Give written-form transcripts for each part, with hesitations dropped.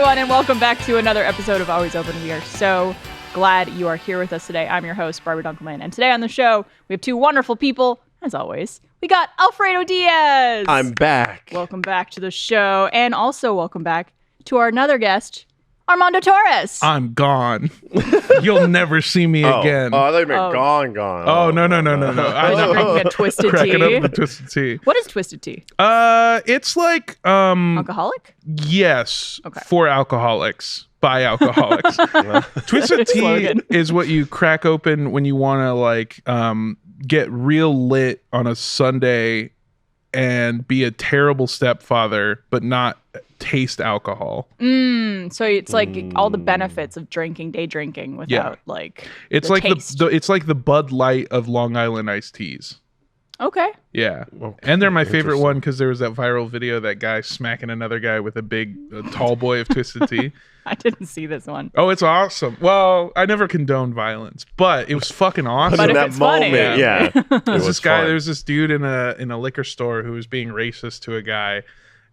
everyone, and welcome back to another episode of Always Open. We are so glad you are here with us today. I'm your host, Barbara Dunkelman, and today on the show, we have two wonderful people, as always. We got Alfredo Diaz. I'm back. Welcome back to the show, and also welcome back to our another guest, Armando Torres. I'm gone. You'll never see me again. Oh, I thought you meant gone. Oh, no. I'm drinking a twisted cracking tea. up the twisted tea. What is twisted tea? It's like Alcoholic? yes, Okay. for alcoholics by alcoholics. Twisted tea Slogan. is what you crack open when you want to like get real lit on a Sunday and be a terrible stepfather, but not taste alcohol. So it's like all the benefits of day drinking without like It's the like taste. it's like the Bud Light of Long Island iced teas. Okay. Yeah. Okay, And they're my favorite interesting. one because there was that viral video of that guy smacking another guy with a big tall boy of twisted tea. I didn't see this one. Oh, it's awesome. Well, I never condone violence, but it was fucking awesome. But in if that it's funny. moment, yeah. There's this guy, there's this dude in a liquor store who was being racist to a guy,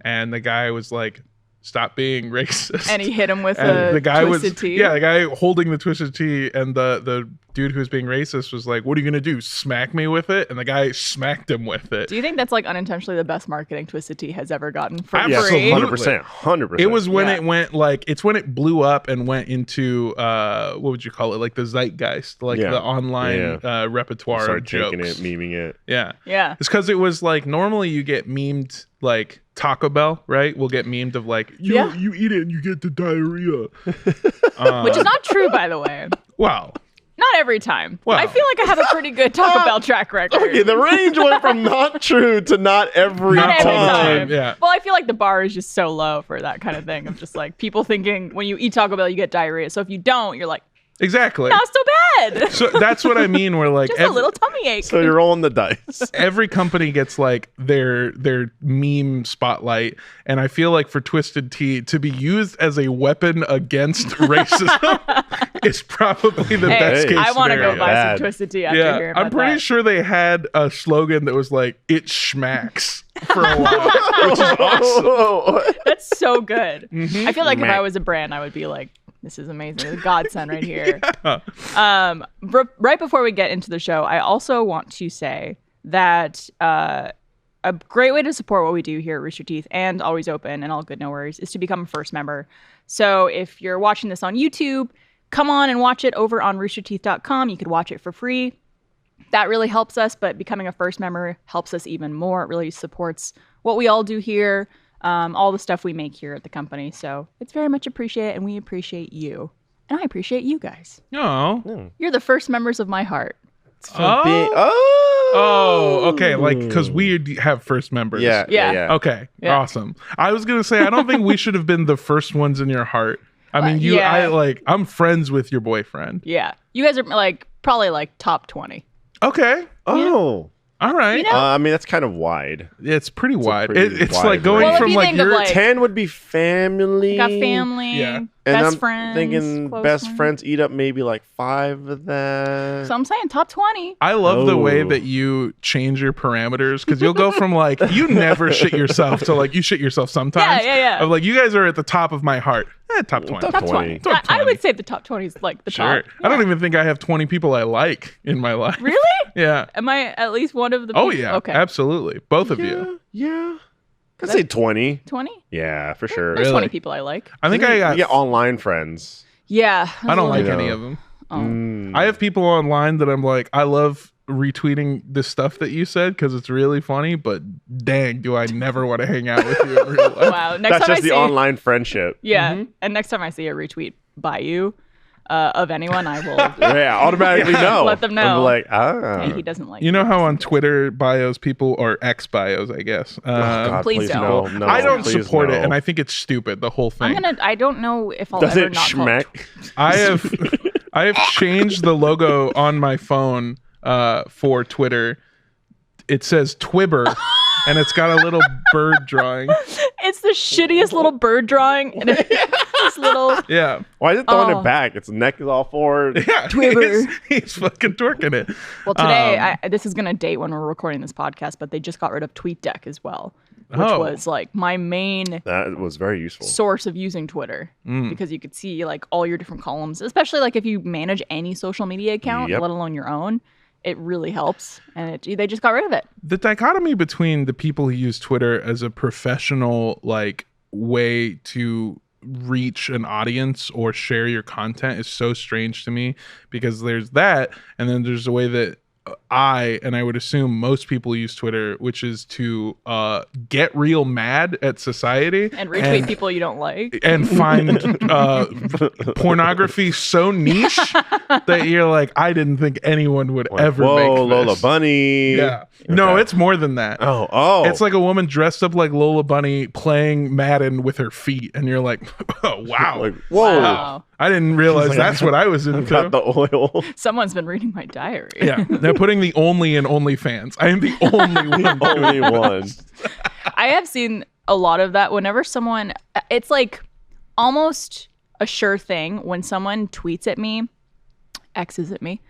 and the guy was like, stop being racist. And he hit him with And a twisted tea. Yeah, the guy holding the twisted tea, and the dude who was being racist was like, "What are you gonna do? Smack me with it?" And the guy smacked him with it. Do you think that's like unintentionally the best marketing twisted tea has ever gotten for Yeah, free? 100%. It was when Yeah. it went like it's when it blew up and went into what would you call it? Like the zeitgeist, like Yeah. the online repertoire Started of jokes. taking it, memeing it. Yeah. Yeah. It's because it was like normally you get memed like Taco Bell, right? We'll get memed of like you Yeah. you eat it and you get the diarrhea. Which is not true, by the way. Wow. Not every time. Well. I feel like I have a pretty good Taco Bell track record. Okay, the range went from not true to not every Not every time. time. Yeah. Well, I feel like the bar is just so low for that kind of thing of just like people thinking when you eat Taco Bell, you get diarrhea. So if you don't, you're like, Exactly. not so bad. So that's what I mean. Where like Just a little tummy ache. So you're rolling the dice. every company gets like their meme spotlight, and I feel like for Twisted Tea to be used as a weapon against racism is probably the best case I want to go scenario. buy Bad. some twisted tea after Yeah, hearing about I'm pretty that. sure they had a slogan that was like "It schmacks" for a while, which is awesome. That's so good. Mm-hmm. I feel like if Meh. I was a brand, I would be like, this is amazing. The godsend right here. Yeah. Right before we get into the show, I also want to say that a great way to support what we do here at Rooster Teeth and Always Open and All Good No Worries is to become a first member. So if you're watching this on YouTube, come on and watch it over on roosterteeth.com. You could watch it for free. That really helps us, but becoming a first member helps us even more. It really supports what we all do here, all the stuff we make here at the company. So it's very much appreciated, and we appreciate you. And I appreciate you guys. Oh. You're the first members of my heart. Oh, okay. Like, because we have first members. Yeah. Yeah. Okay. Yeah. Awesome. I was gonna say I don't think we should have been the first ones in your heart. I mean, yeah. I'm friends with your boyfriend. Yeah. You guys are like probably like top 20. Okay. Oh. All right. You know? I mean, that's kind of wide. It's pretty wide. pretty It's wide like going range. Well, if from you like think of, your like- 10 would be family. Got family, Yeah. And best I'm friends. thinking close best friends. friends eat up maybe like 5 of that. So I'm saying top 20. I love the way Oh. that you change your parameters because you'll go from like you never shit yourself to like you shit yourself sometimes. Yeah. Of like you guys are at the top of my heart. Top 20. Top Top 20. 20. Top I 20. would say the top 20 is like the Sure. top. I don't even think I have 20 people I like in my life. Really? Yeah. Am I at least one of the Oh people? yeah. Okay. Absolutely. Both of you. Yeah. I'd say 20. 20? Yeah, for sure. There's Really? 20 people I like. I think I You got get online friends. Yeah. I don't like Yeah. any of them. Oh. I have people online that I'm like, I love retweeting the stuff that you said because it's really funny, but dang, do I never want to hang out with you in real life. Wow. Next That's time just I the see online friendship. Yeah. And next time I see a retweet by you of anyone, I will Yeah, automatically know. Let them know. I'm like, hey, he doesn't like You know how on Twitter bios people, or X bios, I guess. God, Please don't. No, I don't please support it, no. and I think it's stupid, the whole thing. I don't know if I'll Does ever it not call schmack? I have changed the logo on my phone for Twitter. It says Twibber, and it's got a little bird drawing. It's the shittiest little bird drawing. And it's this little. Yeah. Why is it throwing Oh. it back? Its neck is all forward. Yeah. Twibber. He's fucking twerking it. Well, today, this is going to date when we're recording this podcast, but they just got rid of TweetDeck as well. which was like my main That was very useful. source of using Twitter because you could see like all your different columns, especially like if you manage any social media account, let alone your own. It really helps, and they just got rid of it. The dichotomy between the people who use Twitter as a professional like way to reach an audience or share your content is so strange to me, because there's that, and then there's the way that I would assume most people use Twitter, which is to get real mad at society and retweet people you don't like and find pornography so niche that you're like, I didn't think anyone would ever make this. Lola Bunny. Yeah. Okay. No, it's more than that. Oh. It's like a woman dressed up like Lola Bunny playing Madden with her feet, and you're like, oh, wow. Like, whoa. Wow. I didn't realize that's what I was into. Got the oil. Someone's been reading my diary. Yeah. They're putting the only in OnlyFans. I am the only one. Only one. I have seen a lot of that whenever someone, it's like almost a sure thing when someone tweets at me, X's at me,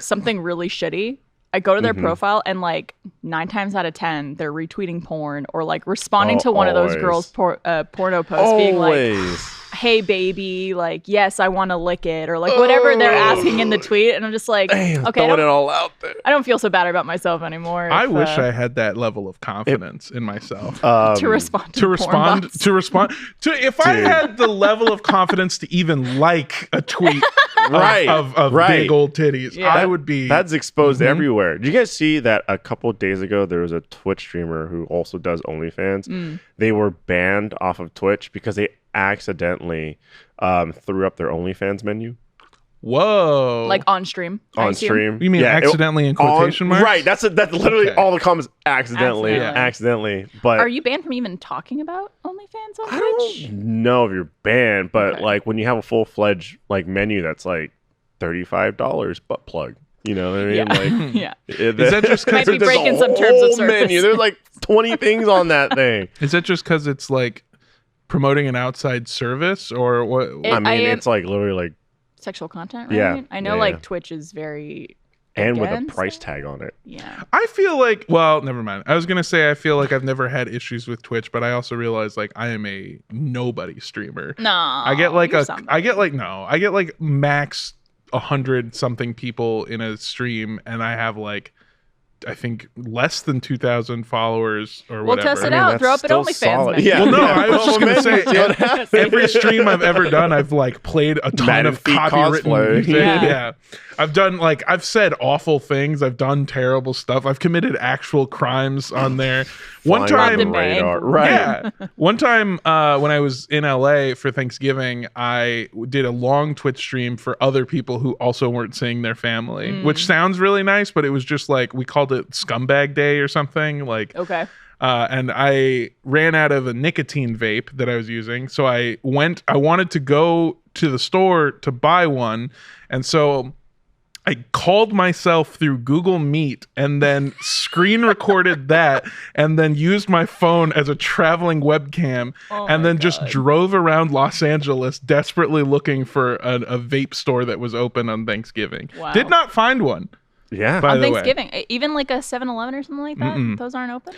something really shitty. I go to their profile and like 9 times out of 10, they're retweeting porn or like responding to one of those girls' porno posts being like, hey baby, like, yes, I want to lick it, or like whatever they're asking in the tweet. And I'm just like, okay, throwing it all out there. I don't feel so bad about myself anymore. I wish I had that level of confidence in myself to respond to if I had the level of confidence to even like a tweet of big old titties, I would be. That's exposed everywhere. Did you guys see that a couple of days ago there was a Twitch streamer who also does OnlyFans? They were banned off of Twitch because they accidentally threw up their OnlyFans menu. Whoa! Like on stream. On stream. You mean accidentally in quotation marks? Right. That's literally all the comments. Accidentally. But are you banned from even talking about OnlyFans on Twitch? I don't know if you're banned, but like when you have a full-fledged like menu that's like $35 butt plug. You know what I mean? Like, Is that just because might be breaking some terms of service? Menu. There's like 20 things on that thing. Is that just because it's like promoting an outside service, or what? It's like literally like sexual content, right? Yeah. I know like Twitch is very and with a price tag on it. Yeah. I feel like, well, never mind. I was gonna say I feel like I've never had issues with Twitch, but I also realize like I am a nobody streamer. No. I get like max 100 something people in a stream, and I have like I think less than 2,000 followers or whatever. We'll test it out. Throw up an OnlyFans. Yeah. Well, no, I was just gonna say every stream I've ever done, I've like played a ton of copywritten music. Yeah. I've said awful things. I've done terrible stuff. I've committed actual crimes on there. One time, one time when I was in LA for Thanksgiving, I did a long Twitch stream for other people who also weren't seeing their family, which sounds really nice, but it was just like we called it Scumbag Day or something. Like, okay. And I ran out of a nicotine vape that I was using, so I wanted to go to the store to buy one, and so I called myself through Google Meet and then screen recorded that, and then used my phone as a traveling webcam, and then just drove around Los Angeles desperately looking for a vape store that was open on Thanksgiving. Wow. Did not find one. Yeah. On Thanksgiving, even like a 7-Eleven or something like that, those aren't open?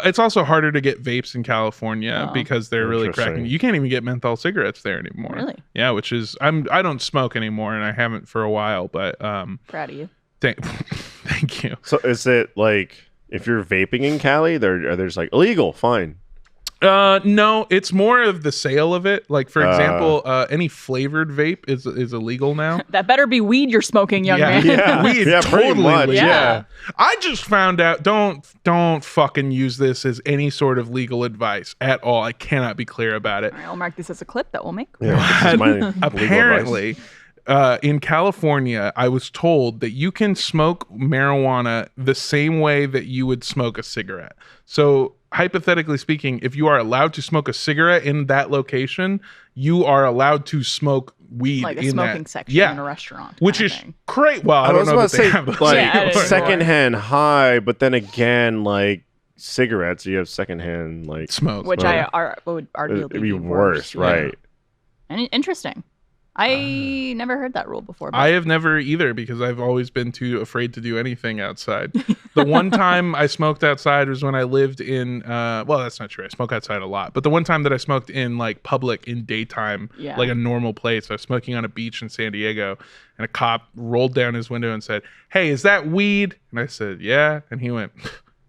It's also harder to get vapes in California because they're really cracking. You can't even get menthol cigarettes there anymore. Really? Yeah, which is I don't smoke anymore, and I haven't for a while, but proud of you. Thank you. So is it like if you're vaping in Cali, there's like illegal, fine? No, it's more of the sale of it. Like, for example, any flavored vape is illegal now. That better be weed you're smoking, young man. Yeah, weed, totally much. Yeah. I just found out, don't fucking use this as any sort of legal advice at all. I cannot be clear about it. All right, I'll mark this as a clip that we'll make. Yeah, apparently, in California, I was told that you can smoke marijuana the same way that you would smoke a cigarette. So hypothetically speaking, if you are allowed to smoke a cigarette in that location, you are allowed to smoke weed like a in smoking that section in a restaurant, which is great. Well, I don't know about that they say, have like secondhand high, but then again, like cigarettes, you have secondhand like smoke, which I would arguably be worse, right? And interesting. I never heard that rule before. But I have never either because I've always been too afraid to do anything outside. The one time I smoked outside was when I lived in, well, that's not true. I smoke outside a lot. But the one time that I smoked in like public in daytime, like a normal place, I was smoking on a beach in San Diego and a cop rolled down his window and said, "Hey, is that weed?" And I said, "Yeah." And he went,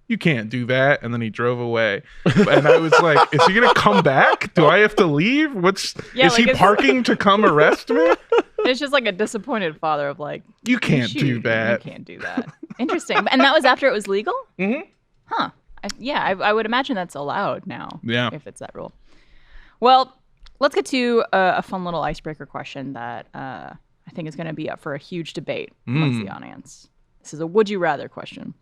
"You can't do that." And then he drove away. And I was like, is he going to come back? Do I have to leave? Is he parking to come arrest me? It's just like a disappointed father of like, you can't do that. You can't do that. Interesting. And that was after it was legal? Mm-hmm. Huh. I would imagine that's allowed now. Yeah. If it's that rule. Well, let's get to a fun little icebreaker question that I think is going to be up for a huge debate amongst the audience. This is a would you rather question.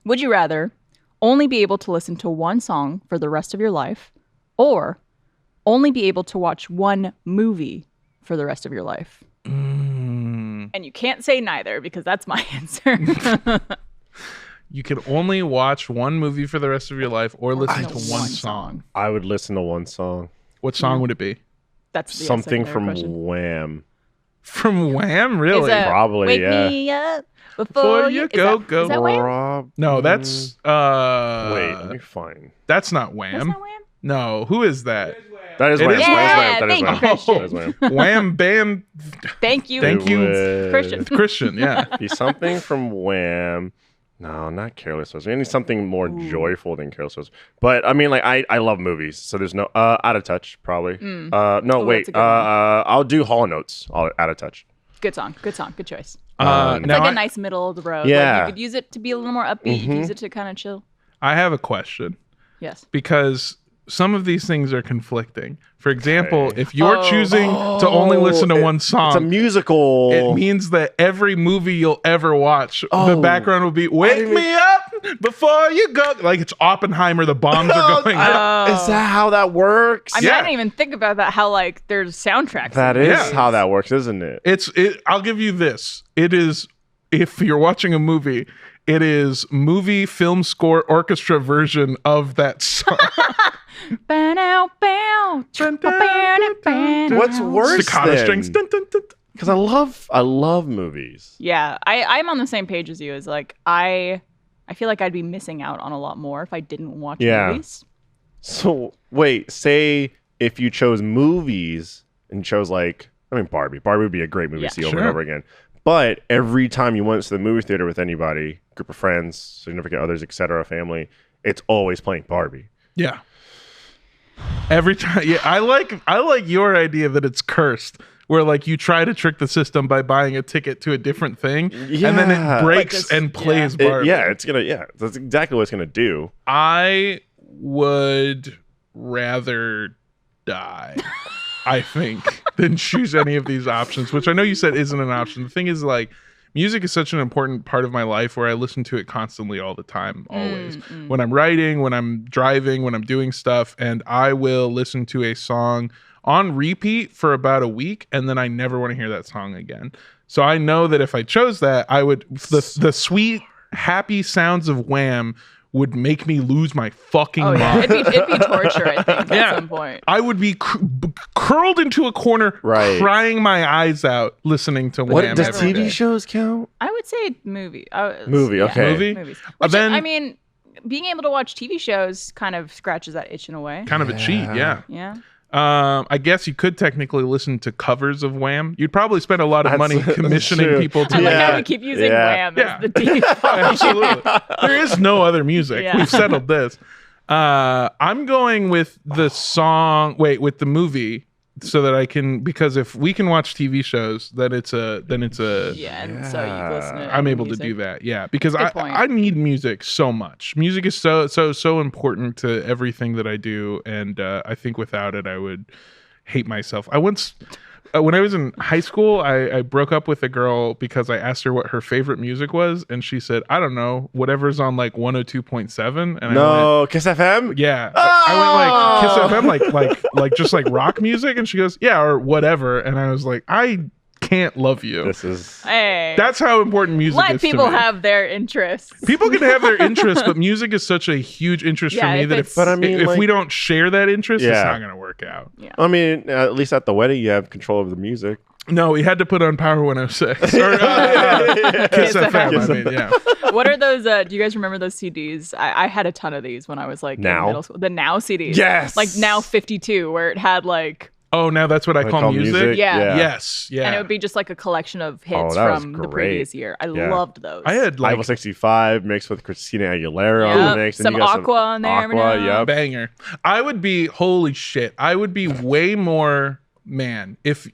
Would you rather only be able to listen to one song for the rest of your life or only be able to watch one movie for the rest of your life? And you can't say neither because that's my answer. You can only watch one movie for the rest of your life or listen to one song. I would listen to one song. What song would it be? That's the something from question. Wham. From Wham? Really? Probably, Wake yeah. me up Before you go. Is that Wham? No, that's wait, let me find. That's not Wham. That's not Wham? No, who is that? That is It Wham. is Yeah, That is thank Wham. you, Christian. That is Wham. Wham Bam Thank you. Thank you. Christian. Christian, yeah. Be something from Wham. No, not Careless Whisper. I need something more joyful than Careless Whisper. But I mean, like I love movies, so there's no Out of Touch probably. No, Ooh, wait. that's a good one. I'll do Hall & Notes. Out of Touch. Good song. Good choice. Um, It's Now like a nice middle of the road. Yeah. Like you could use it to be a little more upbeat. You could use it to kind of chill. I have a question Yes. because some of these things are conflicting. For example, Okay. if you're choosing to only listen to one It's a song, musical. it means that every movie you'll ever watch, the Oh. background will be "Wake me up before you go." Like it's Oppenheimer. The bombs are going up. Is that how that works? I mean, Yeah. I didn't even think about that. How like there's soundtracks. That in is movies. how that works, isn't it? I'll give you this. It is, if you're watching a movie, it is movie film score orchestra version of that song. Bow, bow, What's worse Staccato strings. then? Dun, dun, dun, dun. Because I love movies. Yeah, I'm on the same page as you. Is like I feel like I'd be missing out on a lot more if I didn't watch movies. So wait, say if you chose movies and chose like, I mean, Barbie. Barbie would be a great movie to see over and sure. over again. But every time you went to the movie theater with anybody, group of friends, significant others, etc., family, it's always playing Barbie. Yeah. Every time, yeah, I like your idea that it's cursed, where like you try to trick the system by buying a ticket to a different thing, and then Yeah. it breaks Like this- and plays It- Barbie. that's exactly what it's gonna do. I would rather die, I think, than choose any of these options, which I know you said isn't an option. The thing is, like, music is such an important part of my life where I listen to it constantly all the time, always. When I'm writing, when I'm driving, when I'm doing stuff, and I will listen to a song on repeat for about a week, and then I never want to hear that song again. So I know that if I chose that, I would, the sweet, happy sounds of Wham would make me lose my fucking Oh yeah, mind. it'd be torture. I think Yeah. at some point. I would be curled into a corner, Right. crying my eyes out, listening to What Wham does every TV day. shows count? I would say movie. Movie, okay. Movie? Movies. Which, then- I mean, being able to watch TV shows kind of scratches that itch in a way. Kind of a cheat, yeah. Yeah. I guess you could technically listen to covers of Wham. You'd probably spend a lot of money That's commissioning true. people to I like Yeah. how we keep using Yeah. Wham Yeah. as the default. Absolutely. There is no other music. Yeah. We've settled this. I'm going with the song. Wait, with the movie, so that I can, because if we can watch TV shows, then it's a. Yeah, and so you listen to I'm able music. to do that. Yeah, because Good point. I need music so much. Music is so important to everything that I do, and I think without it, I would hate myself. I once. When I was in high school, I broke up with a girl because I asked her what her favorite music was, and she said, "I don't know, whatever's on like 102.7." And I went, No, Kiss FM. yeah. I went like Kiss FM, like just like rock music, and she goes, "Yeah, or whatever." And I was like, I can't love you. This is Hey, That's how important music is let people to me. have their interests. People can have their interests, but music is such a huge interest for Yeah, me if that it's- But I mean, if like- we don't share that interest, it's Yeah. not going to work out. Yeah. I mean, at least at the wedding, you have control of the music. No, we had to put on Power 106. Or, Kiss Kiss FM, FM. I mean, yeah. What are those? Do you guys remember those CDs? I had a ton of these when I was like Now? in middle school. The Now CDs. Yes! Like Now 52, where it had like, Oh, now that's what I call music? Yeah. Yes, yeah. and it would be just like a collection of Oh, hits that was from the great. previous year. I Yeah. loved those. I had Level like 65 mixed with Christina Aguilera Yep. mixed. and Some you got Aqua on there every Aqua, now. yep. banger. I would be, holy shit, I would be way more, man, if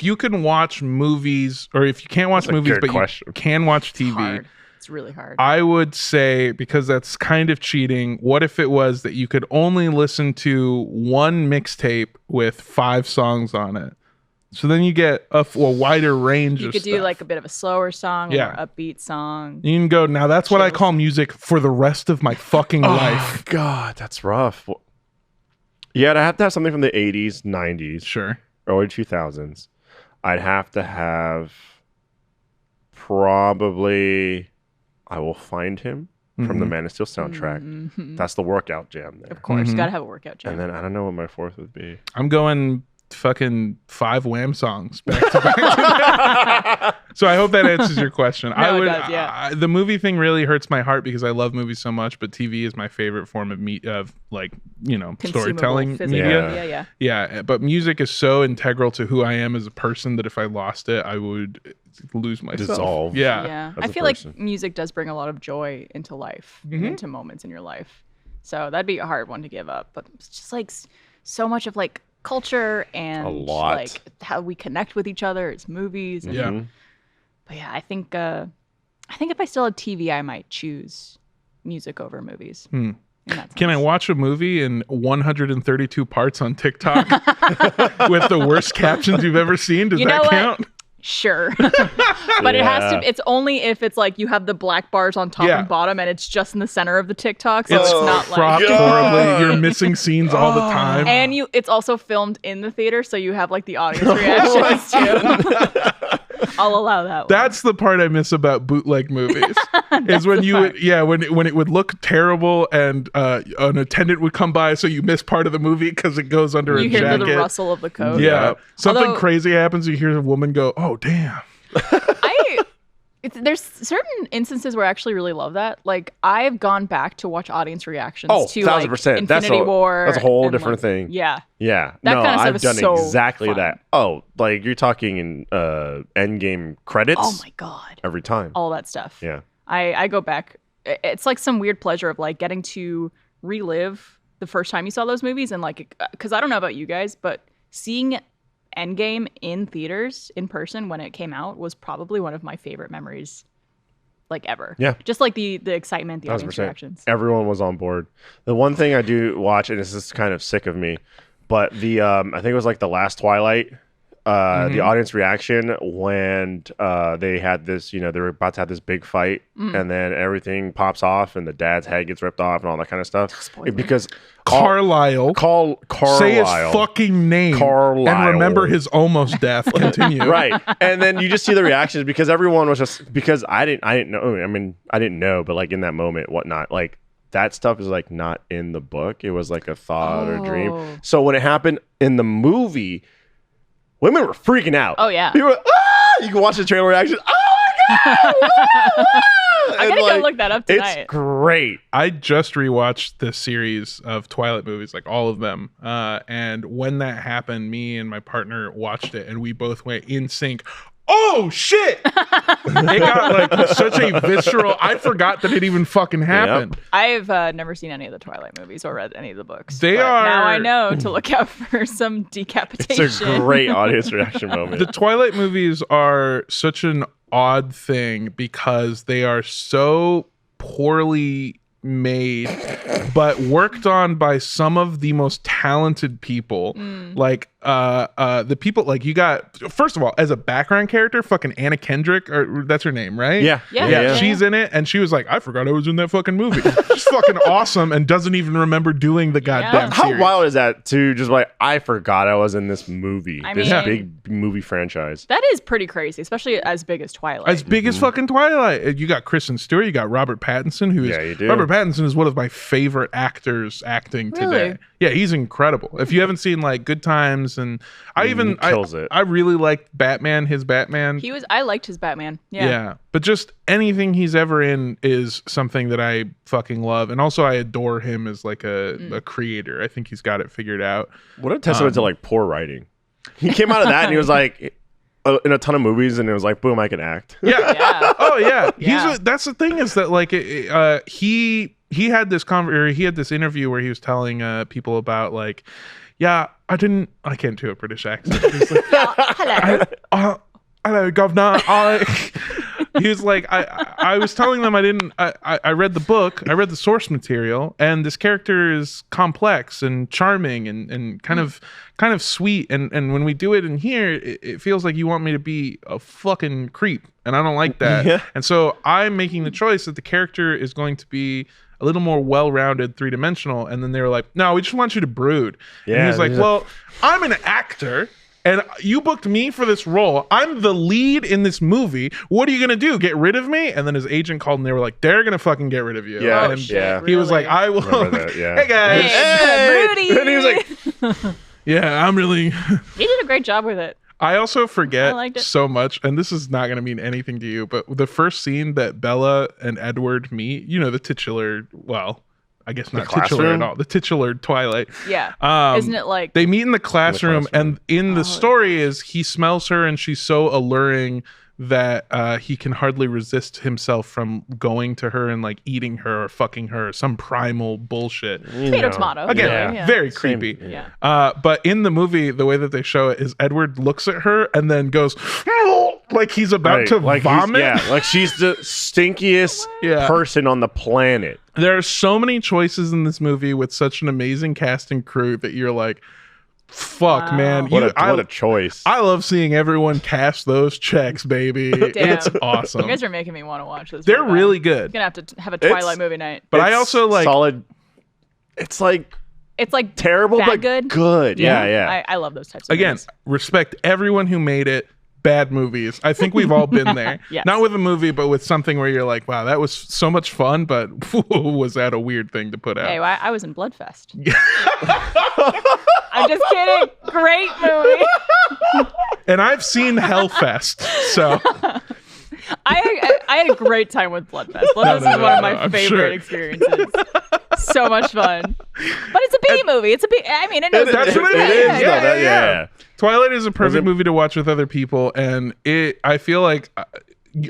you can watch movies, or if you can't watch That's a movies, good but question. you can watch It's TV, hard. It's really hard. I would say, because that's kind of cheating, what if it was that you could only listen to one mixtape with 5 songs on it? So then you get a wider range You of could do stuff. like a bit of a slower song, Yeah. or upbeat song. You can go, now that's what I Chills. call music for the rest of my fucking life. Oh, God, that's rough. Well, yeah, I'd have to have something from the 80s, 90s, Sure. early 2000s. I'd have to have probably I Will Find Him from the Man of Steel soundtrack. Mhm. That's the workout jam there. Of course, Mhm. gotta have a workout jam. And then I don't know what my fourth would be. I'm going fucking 5 Wham songs back to back. So I hope that answers your question. No, it does, yeah. The movie thing really hurts my heart because I love movies so much, but TV is my favorite form of Consumable, storytelling physical. media. Yeah. Yeah, but music is so integral to who I am as a person that if I lost it, I would lose myself. Dissolve. Yeah. Yeah. as I a feel person. like music does bring a lot of joy into life, Mhm. into moments in your life. So that'd be a hard one to give up. But it's just like so much of like culture and lot. like how we connect with each other. It's movies. And, Yeah. Mhm. But yeah, I think if I still had TV, I might choose music over movies. Hmm. in that Can I sense. watch a movie in 132 parts on TikTok with the worst captions you've ever seen? Does You know that what? count? Sure. But it has Yeah. to, it's only if it's like you have the black bars on top Yeah. and bottom and it's just in the center of the TikTok. So It's it's not cropped like. God. horribly. You're missing scenes all the time. And it's also filmed in the theater, so you have like the audience reactions too. I'll allow that one. That's the part I miss about bootleg movies. Is when you would, when it would look terrible and an attendant would come by, so you miss part of the movie because it goes under you a hear jacket. the rustle of the coat. Yeah, Yep. something Although- crazy happens. You hear a woman go, "Oh damn!" There's certain instances where I actually really love that. Like I've gone back to watch audience reactions Oh, to like 1000%. That's Infinity War. that's a whole and, different like, thing. Yeah. Yeah. That no, kind of stuff I've is done so exactly fun. that. Oh, like you're talking in Endgame credits Oh my god. every time. All that stuff. Yeah. I go back. It's like some weird pleasure of like getting to relive the first time you saw those movies and like because I don't know about you guys, but seeing Endgame in theaters in person when it came out was probably one of my favorite memories, like ever. Yeah. Just like the excitement, the audience 1000%. reactions. Everyone was on board. The one thing I do watch, and this is kind of sick of me, but the I think it was like the last Twilight, the audience reaction when they had this, they were about to have this big fight, and then everything pops off, and the dad's head gets ripped off, and all that kind of stuff. Spoiler. Because Carlisle. Carlisle. Say his fucking name. Carlisle. And remember his almost death. Continue. Right, and then you just see the reactions because everyone was just because I didn't know. I mean, I didn't know, but like in that moment, whatnot, like that stuff is like not in the book. It was like a thought or dream. Oh. So when it happened in the movie, women were freaking out. Oh, yeah. People were, you can watch the trailer reaction. Oh my god! I gotta go look that up tonight. It's great. I just rewatched the series of Twilight movies, like all of them. And when that happened, me and my partner watched it, and we both went in sync. Oh shit! It got like such a visceral. I forgot that it even fucking happened. I've never seen any of the Twilight movies or read any of the books. They but now are- I know to look out for some decapitation. It's a great audience reaction moment. The Twilight movies are such an odd thing because they are so poorly made but worked on by some of the most talented people. Like the people like you got first of all as a background character, fucking Anna Kendrick, or that's her name, right? Yeah. She's in it, and she was like, I forgot I was in that fucking movie. She's fucking awesome, and doesn't even remember doing the goddamn How series. wild is that to just like, I forgot I was in this movie, this mean, big movie franchise. That is pretty crazy, especially as big as Twilight. As big as fucking Twilight. You got Kristen Stewart, you got Robert Pattinson, who is you do. Robert Pattinson is one of my favorite actors acting Really? today. Yeah, he's incredible. If you haven't seen like Good Times, and kills it. I really liked Batman, his Batman. I liked his Batman. Yeah. But just anything he's ever in is something that I fucking love. And also I adore him as like a creator. I think he's got it figured out. What a testament to like poor writing. He came out of that and he was like in a ton of movies, and it was like, boom, I can act. Yeah. Oh yeah. Yeah. That's the thing, is that like he had this interview where he was telling people about like, yeah, I can't do a British accent. He's like, Hello. hello, governor. He was like, I was telling them I read the book, I read the source material, and this character is complex and charming and kind of sweet. And when we do it in here, it feels like you want me to be a fucking creep. And I don't like that. Yeah. And so I'm making the choice that the character is going to be a little more well-rounded, three-dimensional. And then they were like, no, we just want you to brood. Yeah, and he's like, well, I'm an actor. And you booked me for this role. I'm the lead in this movie. What are you going to do? Get rid of me? And then his agent called and they were like, they're going to fucking get rid of you. Yeah. And Shit, he was like, really? I will. Remember that, yeah. Hey, guys. Hey, Rudy. And he was like, Yeah, I'm really. He did a great job with it. I also I forget liked it. so much, and this is not going to mean anything to you, but the first scene that Bella and Edward meet, the titular, well, I guess not titular classroom? at all, the titular Twilight. Yeah. Isn't it like They meet in the classroom, and in the story is he smells her and she's so alluring that he can hardly resist himself from going to her and like eating her or fucking her, some primal bullshit. tomato? Again, Yeah. very creepy. Yeah. But in the movie, the way that they show it is Edward looks at her and then goes like he's about to vomit. Like she's the stinkiest Yeah. person on the planet. There are so many choices in this movie with such an amazing cast and crew that you're like, fuck, Wow. man. What a choice. I love seeing everyone cash those checks, baby. It's awesome. You guys are making me want to watch this. They're really bad. really good. I'm gonna have to have a Twilight movie night. But I It's also like solid. It's like It's like terrible, bad but good. good. Yeah. I love those types of again, movies. respect everyone who made it. Bad movies. I think we've all been there. Yes. Not with a movie, but with something where you're like, wow, that was so much fun, but was that a weird thing to put out? Hey, I was in Bloodfest. I'm just kidding. Great movie. And I've seen Hellfest, so I had a great time with Bloodfest. Bloodfest is one of my I'm favorite sure. experiences. So much fun. But it's a B movie. It's a B. I mean, it knows That's what what it is. is. Yeah. Twilight is a perfect it- movie to watch with other people, and I feel like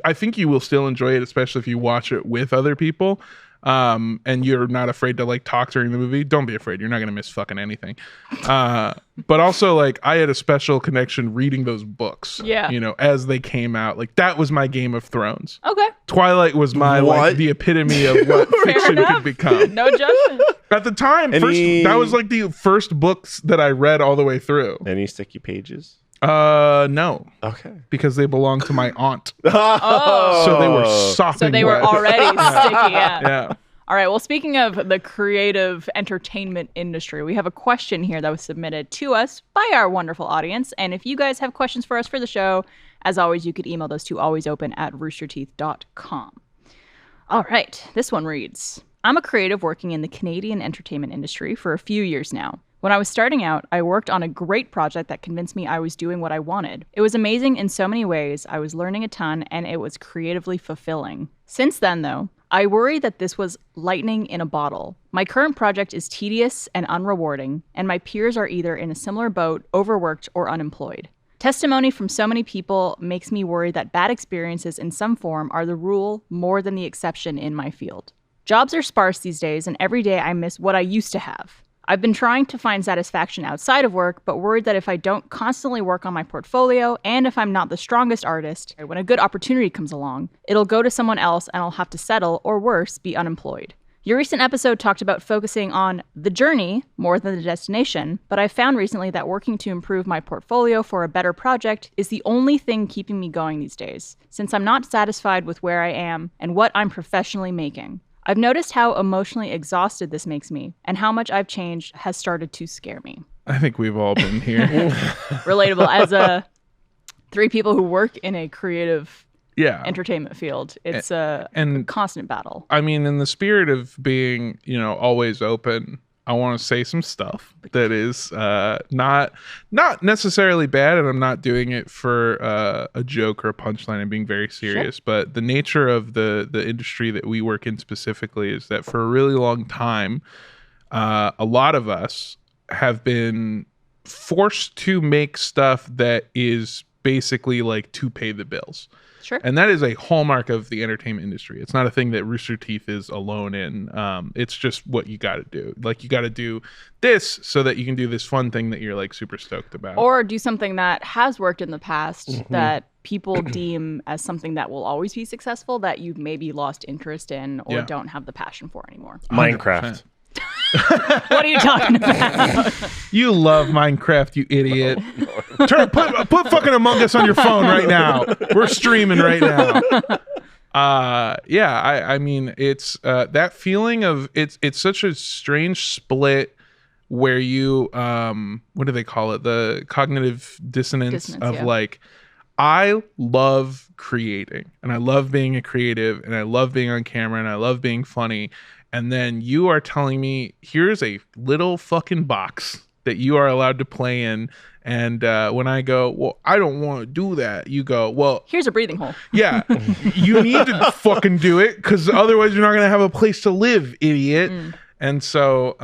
I think you will still enjoy it, especially if you watch it with other people. And you're not afraid to like talk during the movie. Don't be afraid. You're not gonna miss fucking anything. But also like I had a special connection reading those books. Yeah. As they came out. Like that was my Game of Thrones. Okay. Twilight was my What? like the epitome of what fiction enough. could become. No judgment. At the time, that was like the first books that I read all the way through. Any sticky pages? No, Okay. because they belonged to my aunt, Oh. so they were sopping So they were wet. already sticky. Yeah. Yeah. All right. Well, speaking of the creative entertainment industry, we have a question here that was submitted to us by our wonderful audience. And if you guys have questions for us for the show, as always, you could email those to alwaysopen@roosterteeth.com. All right. This one reads, I'm a creative working in the Canadian entertainment industry for a few years now. When I was starting out, I worked on a great project that convinced me I was doing what I wanted. It was amazing in so many ways. I was learning a ton, and it was creatively fulfilling. Since then, though, I worry that this was lightning in a bottle. My current project is tedious and unrewarding, and my peers are either in a similar boat, overworked, or unemployed. Testimony from so many people makes me worry that bad experiences in some form are the rule more than the exception in my field. Jobs are sparse these days, and every day I miss what I used to have. I've been trying to find satisfaction outside of work, but worried that if I don't constantly work on my portfolio, and if I'm not the strongest artist, when a good opportunity comes along, it'll go to someone else and I'll have to settle, or worse, be unemployed. Your recent episode talked about focusing on the journey more than the destination, but I found recently that working to improve my portfolio for a better project is the only thing keeping me going these days, since I'm not satisfied with where I am and what I'm professionally making. I've noticed how emotionally exhausted this makes me, and how much I've changed has started to scare me. I think we've all been here. Relatable. As three people who work in a creative entertainment field, it's a constant battle. I mean, in the spirit of being, always open, I want to say some stuff that is not necessarily bad, and I'm not doing it for a joke or a punchline. I'm being very serious. Sure. But the nature of the industry that we work in specifically is that for a really long time, a lot of us have been forced to make stuff that is basically like to pay the bills. Sure. And that is a hallmark of the entertainment industry. It's not a thing that Rooster Teeth is alone in. It's just what you got to do. Like, you got to do this so that you can do this fun thing that you're like super stoked about. Or do something that has worked in the past that people deem as something that will always be successful, that you've maybe lost interest in or don't have the passion for anymore. Minecraft. 100%. What are you talking about? You love Minecraft, you idiot. Put fucking Among Us on your phone right now. We're streaming right now. I mean, it's that feeling of it's such a strange split where you what do they call it? The cognitive dissonance of like, I love creating and I love being a creative and I love being on camera and I love being funny. And then you are telling me, here's a little fucking box that you are allowed to play in. And when I go, well, I don't want to do that. You go, well, here's a breathing hole. Yeah, you need to fucking do it, because otherwise you're not going to have a place to live, idiot. And so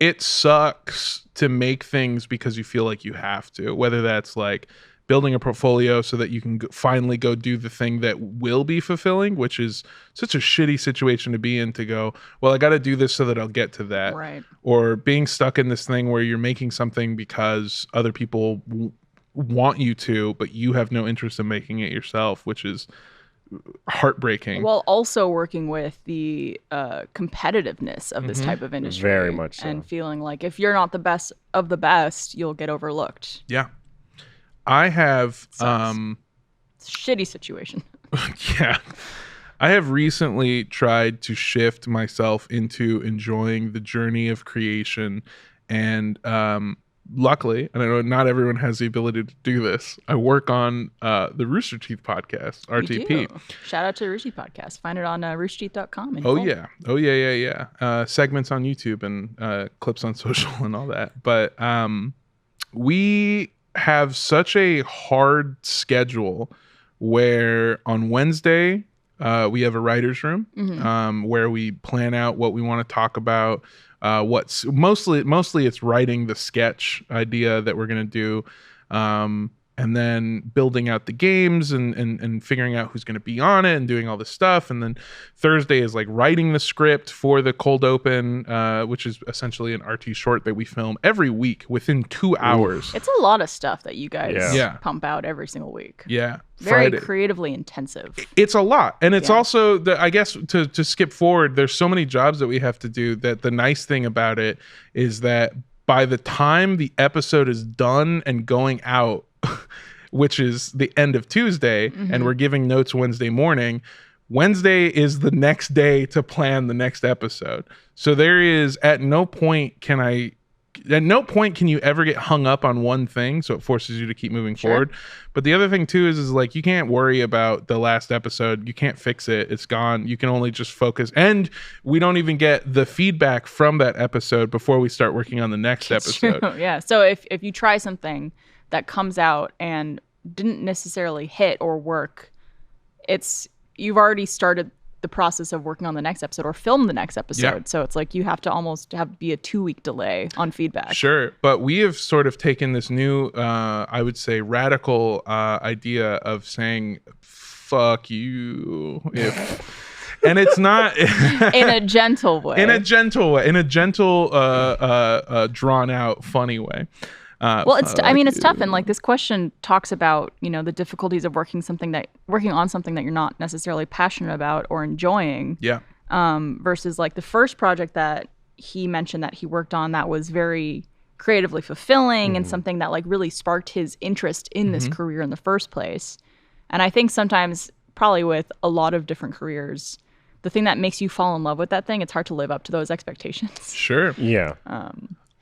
it sucks to make things because you feel like you have to, whether that's like building a portfolio so that you can finally go do the thing that will be fulfilling, which is such a shitty situation to be in, to go, well, I got to do this so that I'll get to that. Right. Or being stuck in this thing where you're making something because other people want you to, but you have no interest in making it yourself, which is heartbreaking. While also working with the competitiveness of this type of industry. Very much so. And feeling like if you're not the best of the best, you'll get overlooked. Yeah. I have It's a shitty situation. Yeah. I have recently tried to shift myself into enjoying the journey of creation, and luckily, and I know not everyone has the ability to do this, I work on the Rooster Teeth podcast, RTP. You do. Shout out to Rooster Teeth podcast. Find it on roosterteeth.com. Yeah. Segments on YouTube and clips on social and all that. But we have such a hard schedule where on Wednesday we have a writer's room where we plan out what we want to talk about. What's mostly it's writing the sketch idea that we're going to do, and then building out the games and figuring out who's going to be on it and doing all this stuff. And then Thursday is like writing the script for the cold open, which is essentially an RT short that we film every week within 2 hours. It's a lot of stuff that you guys pump out every single week. Yeah. Very creatively intensive. It's a lot. And it's also, I guess, to skip forward, there's so many jobs that we have to do that the nice thing about it is that by the time the episode is done and going out, which is the end of Tuesday, and we're giving notes Wednesday morning, Wednesday is the next day to plan the next episode. So there is at no point can you ever get hung up on one thing, so it forces you to keep moving forward. But the other thing too is like, you can't worry about the last episode. You can't fix it. It's gone. You can only just focus. And we don't even get the feedback from that episode before we start working on the next episode. True. Yeah. So if you try something that comes out and didn't necessarily hit or work, you've already started the process of working on the next episode or film the next episode. Yeah. So it's like you have to almost be a 2-week delay on feedback. Sure. But we have sort of taken this new, I would say, radical idea of saying, fuck you. And it's not in a gentle way. In a gentle, drawn out, funny way. Well, it's tough, and like this question talks about, the difficulties of working on something that you're not necessarily passionate about or enjoying. Yeah. versus like the first project that he mentioned that he worked on that was very creatively fulfilling and something that like really sparked his interest in this career in the first place. And I think sometimes, probably with a lot of different careers, the thing that makes you fall in love with that thing, it's hard to live up to those expectations. Sure. Yeah.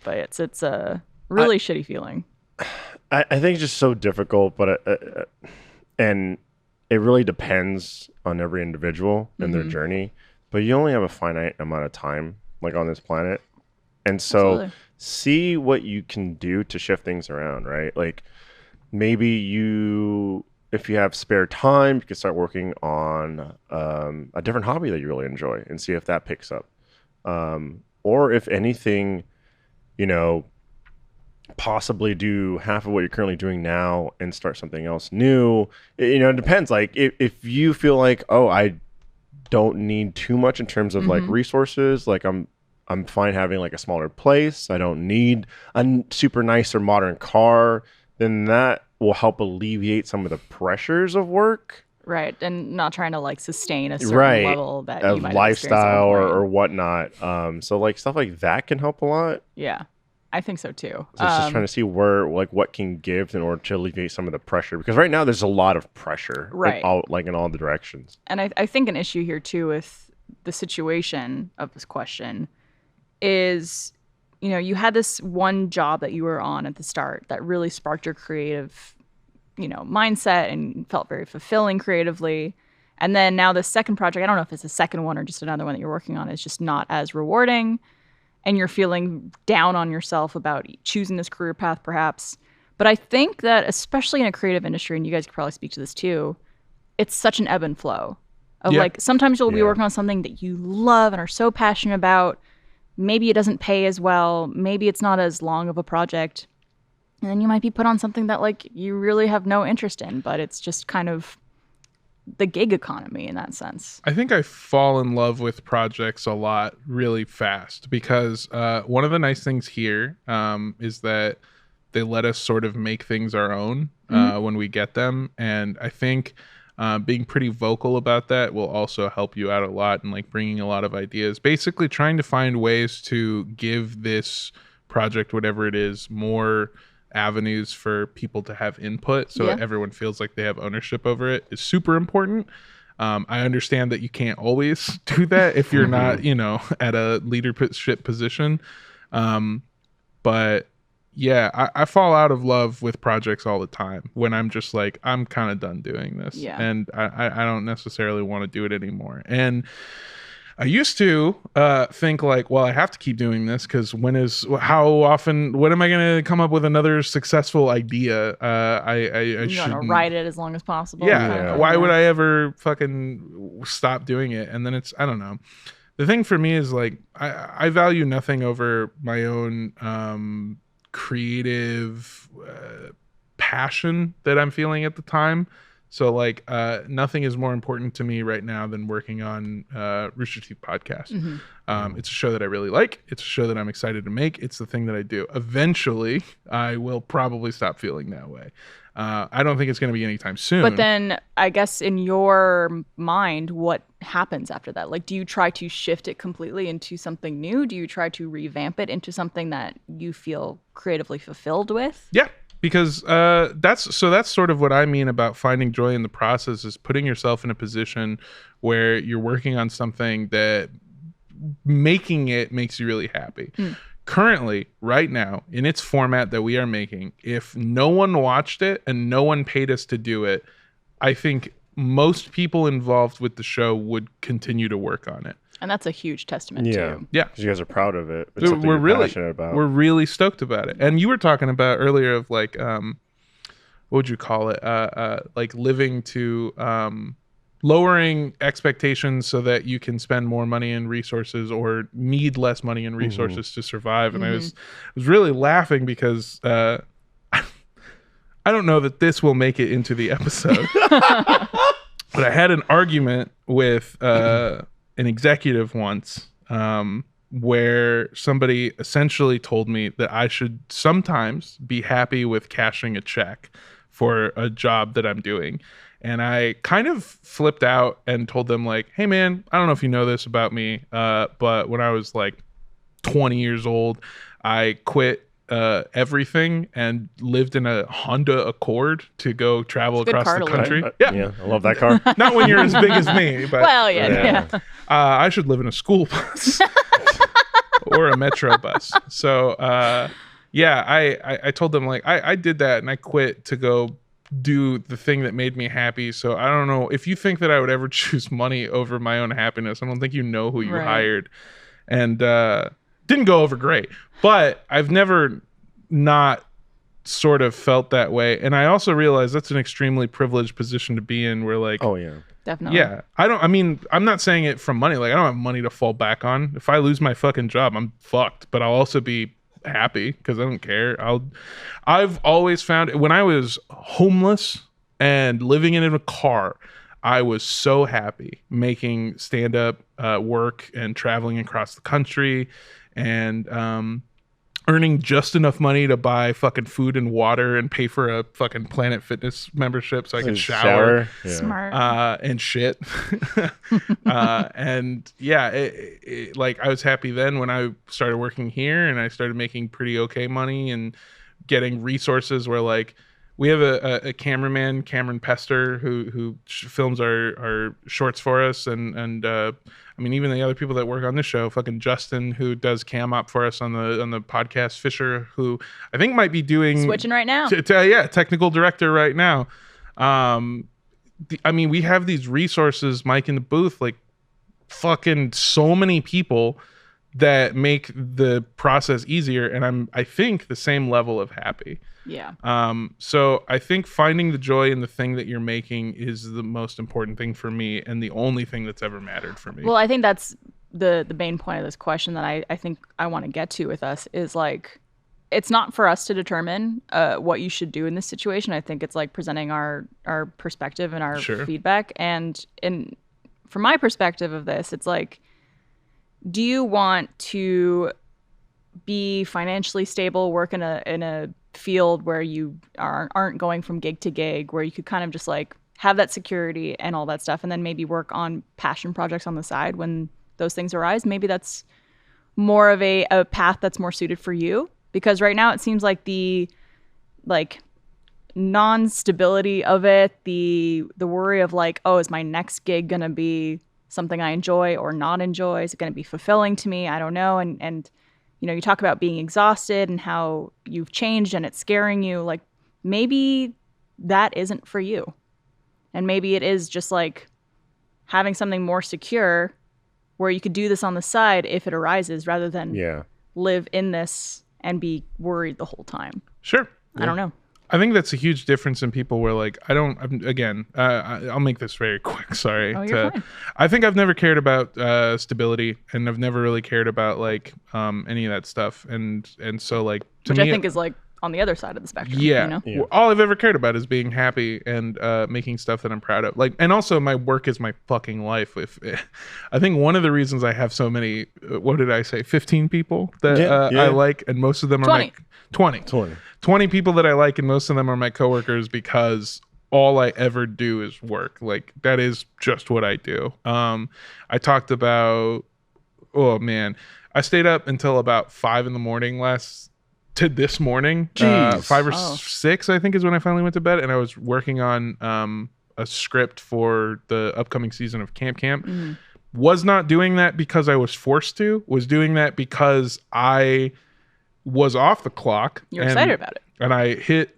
But it's a really shitty feeling. I think it's just so difficult, but and it really depends on every individual and their journey. But you only have a finite amount of time, like on this planet, and so Absolutely. see what you can do to shift things around, right? Like maybe if you have spare time, you can start working on a different hobby that you really enjoy and see if that picks up, or if anything, possibly do half of what you're currently doing now and start something else new. It depends. Like if you feel like, oh, I don't need too much in terms of like resources, like I'm fine having like a smaller place, I don't need a super nice or modern car, then that will help alleviate some of the pressures of work. Right. And not trying to like sustain a certain level that of you might lifestyle have or whatnot. So like stuff like that can help a lot. Yeah, I think so too. So it's just trying to see where, like, what can give in order to alleviate some of the pressure, because right now there's a lot of pressure, right? In all the directions. And I think an issue here too with the situation of this question is, you had this one job that you were on at the start that really sparked your creative, mindset and felt very fulfilling creatively. And then now the second project, I don't know if it's the second one or just another one that you're working on, is just not as rewarding. And you're feeling down on yourself about choosing this career path, perhaps. But I think that, especially in a creative industry, and you guys could probably speak to this too, it's such an ebb and flow. Of like, sometimes you'll be working on something that you love and are so passionate about. Maybe it doesn't pay as well. Maybe it's not as long of a project. And then you might be put on something that like you really have no interest in, but it's just kind of the gig economy in that sense. I think I fall in love with projects a lot really fast because one of the nice things here is that they let us sort of make things our own when we get them. And I think being pretty vocal about that will also help you out a lot and like bringing a lot of ideas. Basically trying to find ways to give this project, whatever it is, more avenues for people to have input so that everyone feels like they have ownership over it is super important. I understand that you can't always do that if you're not, at a leadership position. But yeah, I fall out of love with projects all the time when I'm just like, I'm kind of done doing this. Yeah. And I don't necessarily want to do it anymore. And I used to think like, well, I have to keep doing this because when am I going to come up with another successful idea? I should ride it as long as possible. Yeah. Why would I ever fucking stop doing it? And then I don't know. The thing for me is like, I value nothing over my own creative passion that I'm feeling at the time. So like nothing is more important to me right now than working on Rooster Teeth podcast. It's a show that I really like. It's a show that I'm excited to make. It's the thing that I do. Eventually, I will probably stop feeling that way. I don't think it's going to be anytime soon. But then I guess in your mind, what happens after that? Like, do you try to shift it completely into something new? Do you try to revamp it into something that you feel creatively fulfilled with? Yeah. Because that's sort of what I mean about finding joy in the process, is putting yourself in a position where you're working on something that making it makes you really happy. Currently, right now, in its format that we are making, if no one watched it and no one paid us to do it, I think most people involved with the show would continue to work on it. And that's a huge testament too. Yeah. Because you guys are proud of it. It's something you're passionate about. We're really stoked about it. And you were talking about earlier of like, what would you call it? Like living to lowering expectations so that you can spend more money and resources or need less money and resources to survive. And I was really laughing because I don't know that this will make it into the episode. But I had an argument with an executive once where somebody essentially told me that I should sometimes be happy with cashing a check for a job that I'm doing. And I kind of flipped out and told them like, hey man, I don't know if you know this about me, but when I was like 20 years old, I quit everything and lived in a Honda Accord to go travel across the country. Yeah, I love that car. Not when you're as big as me, but Well, yeah. I should live in a school bus or a metro bus. So I told them like I did that and I quit to go do the thing that made me happy. So I don't know if you think that I would ever choose money over my own happiness. I don't think you know who you hired. And didn't go over great, but I've never not sort of felt that way. And I also realize that's an extremely privileged position to be in where like, oh yeah, definitely. Yeah. I'm not saying it from money. Like I don't have money to fall back on. If I lose my fucking job, I'm fucked, but I'll also be happy because I don't care. I've always found when I was homeless and living in a car, I was so happy making stand-up work and traveling across the country and earning just enough money to buy fucking food and water and pay for a fucking Planet Fitness membership so I could shower. Yeah. Smart. And shit. And yeah, like I was happy then when I started working here and I started making pretty okay money and getting resources where like we have a cameraman, Cameron Pester, who films our shorts for us, and I mean even the other people that work on this show, fucking Justin, who does cam op for us on the podcast, Fisher, who I think might be doing switching right now. Technical director right now. I mean, we have these resources, Mike in the booth, like fucking so many people that make the process easier, and I think the same level of happy. Yeah. So I think finding the joy in the thing that you're making is the most important thing for me and the only thing that's ever mattered for me. Well, I think that's the main point of this question that I think I want to get to with us is like, it's not for us to determine what you should do in this situation. I think it's like presenting our perspective and our feedback. And from my perspective of this, it's like, do you want to be financially stable, work in a field where you aren't going from gig to gig, where you could kind of just like have that security and all that stuff, and then maybe work on passion projects on the side when those things arise? Maybe that's more of a path that's more suited for you, because right now it seems like the like non-stability of it, the worry of like, oh, is my next gig gonna be something I enjoy or not enjoy? Is it gonna be fulfilling to me? I don't know. And you know, you talk about being exhausted and how you've changed and it's scaring you. Like maybe that isn't for you. And maybe it is just like having something more secure where you could do this on the side if it arises rather than live in this and be worried the whole time. Sure. I don't know. I think that's a huge difference in people where like, I'll make this very quick. Sorry. Oh, you're fine. I think I've never cared about stability, and I've never really cared about like any of that stuff. And so like, which I think is like on the other side of the spectrum. Yeah. You know? Yeah. All I've ever cared about is being happy and making stuff that I'm proud of. Like, and also my work is my fucking life. I think one of the reasons I have so many, what did I say? 15 people that I like, and most of them are 20 people that I like, and most of them are my coworkers, because all I ever do is work. Like that is just what I do. I talked about, I stayed up until about 5 a.m. this morning. 5 or 6, I think, is when I finally went to bed, and I was working on a script for the upcoming season of Camp. Mm-hmm. Was not doing that because I was forced to. Was doing that because I was off the clock. You're excited about it. And I hit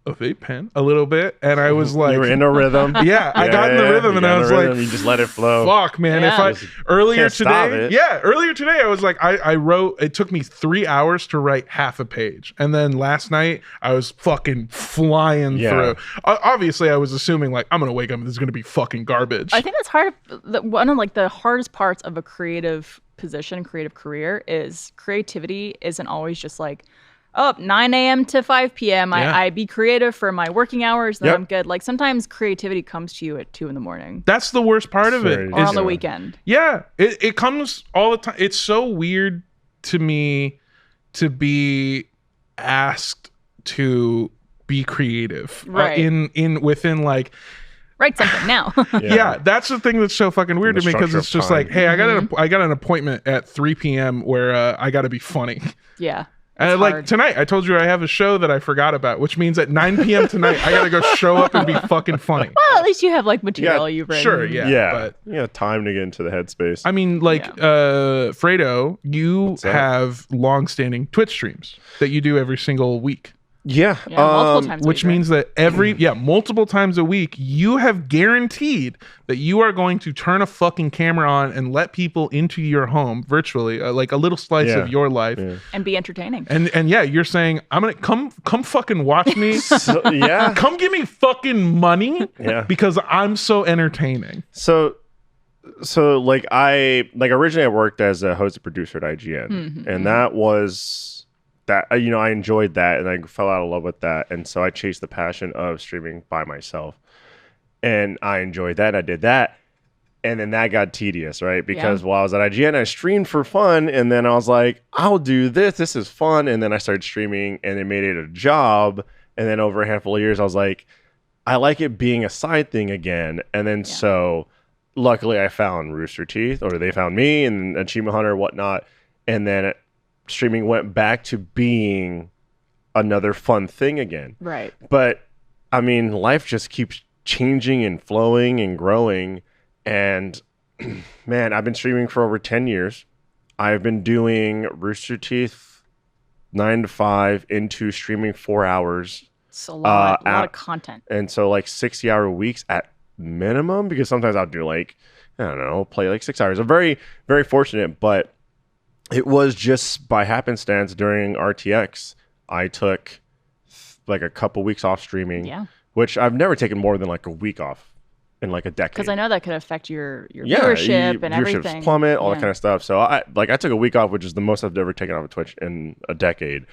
a vape pen a little bit, and I was like, you were in a rhythm. I got in the rhythm, and I was like, you just let it flow. Fuck, man. Yeah. Earlier today I was like, I wrote, it took me 3 hours to write half a page, and then last night I was fucking flying through. Obviously I was assuming like, I'm gonna wake up and this is gonna be fucking garbage. I think that's one of like the hardest parts of a creative position, creative career, is creativity isn't always just like, 9 a.m. to 5 p.m. I be creative for my working hours, then I'm good. Like sometimes creativity comes to you at 2 a.m. That's the worst part of it. Or on the weekend. Yeah, it comes all the time. It's so weird to me to be asked to be creative, right? Within like, Write something now. Yeah, that's the thing that's so fucking weird to me, because it's just like, hey, I got an appointment at 3 p.m. where I got to be funny. Yeah. And like tonight, I told you I have a show that I forgot about, which means at 9 p.m. tonight, I got to go show up and be fucking funny. Well, at least you have like material you've written. Sure, yeah. But you have time to get into the headspace. I mean, like, Fredo, you have long-standing Twitch streams that you do every single week. Yeah, multiple times a which week, means that multiple times a week, you have guaranteed that you are going to turn a fucking camera on and let people into your home virtually, like a little slice of your life, and be entertaining. And you're saying, I'm gonna come fucking watch me. Come give me fucking money. Because I'm so entertaining. So like originally I worked as a host and producer at IGN, and that was. That I enjoyed that, and I fell out of love with that, and so I chased the passion of streaming by myself, and I enjoyed that. I did that, and then that got tedious, right? Because while I was at IGN, I streamed for fun, and then I was like, I'll do this. This is fun, and then I started streaming, and it made it a job, and then over a handful of years, I was like, I like it being a side thing again, and then so luckily I found Rooster Teeth, or they found me, and Achievement Hunter, and whatnot, and then streaming went back to being another fun thing again. Right. But I mean, life just keeps changing and flowing and growing. And man, I've been streaming for over 10 years. I've been doing Rooster Teeth 9 to 5 into streaming 4 hours. It's a lot of content. And so like 60-hour weeks at minimum, because sometimes I'll do like, I don't know, play like 6 hours. I'm very, very fortunate, but it was just by happenstance during RTX. I took like a couple weeks off streaming, which I've never taken more than like a week off in like a decade. Because I know that could affect your viewership and everything. Viewerships plummet, all that kind of stuff. So I took a week off, which is the most I've ever taken off of Twitch in a decade.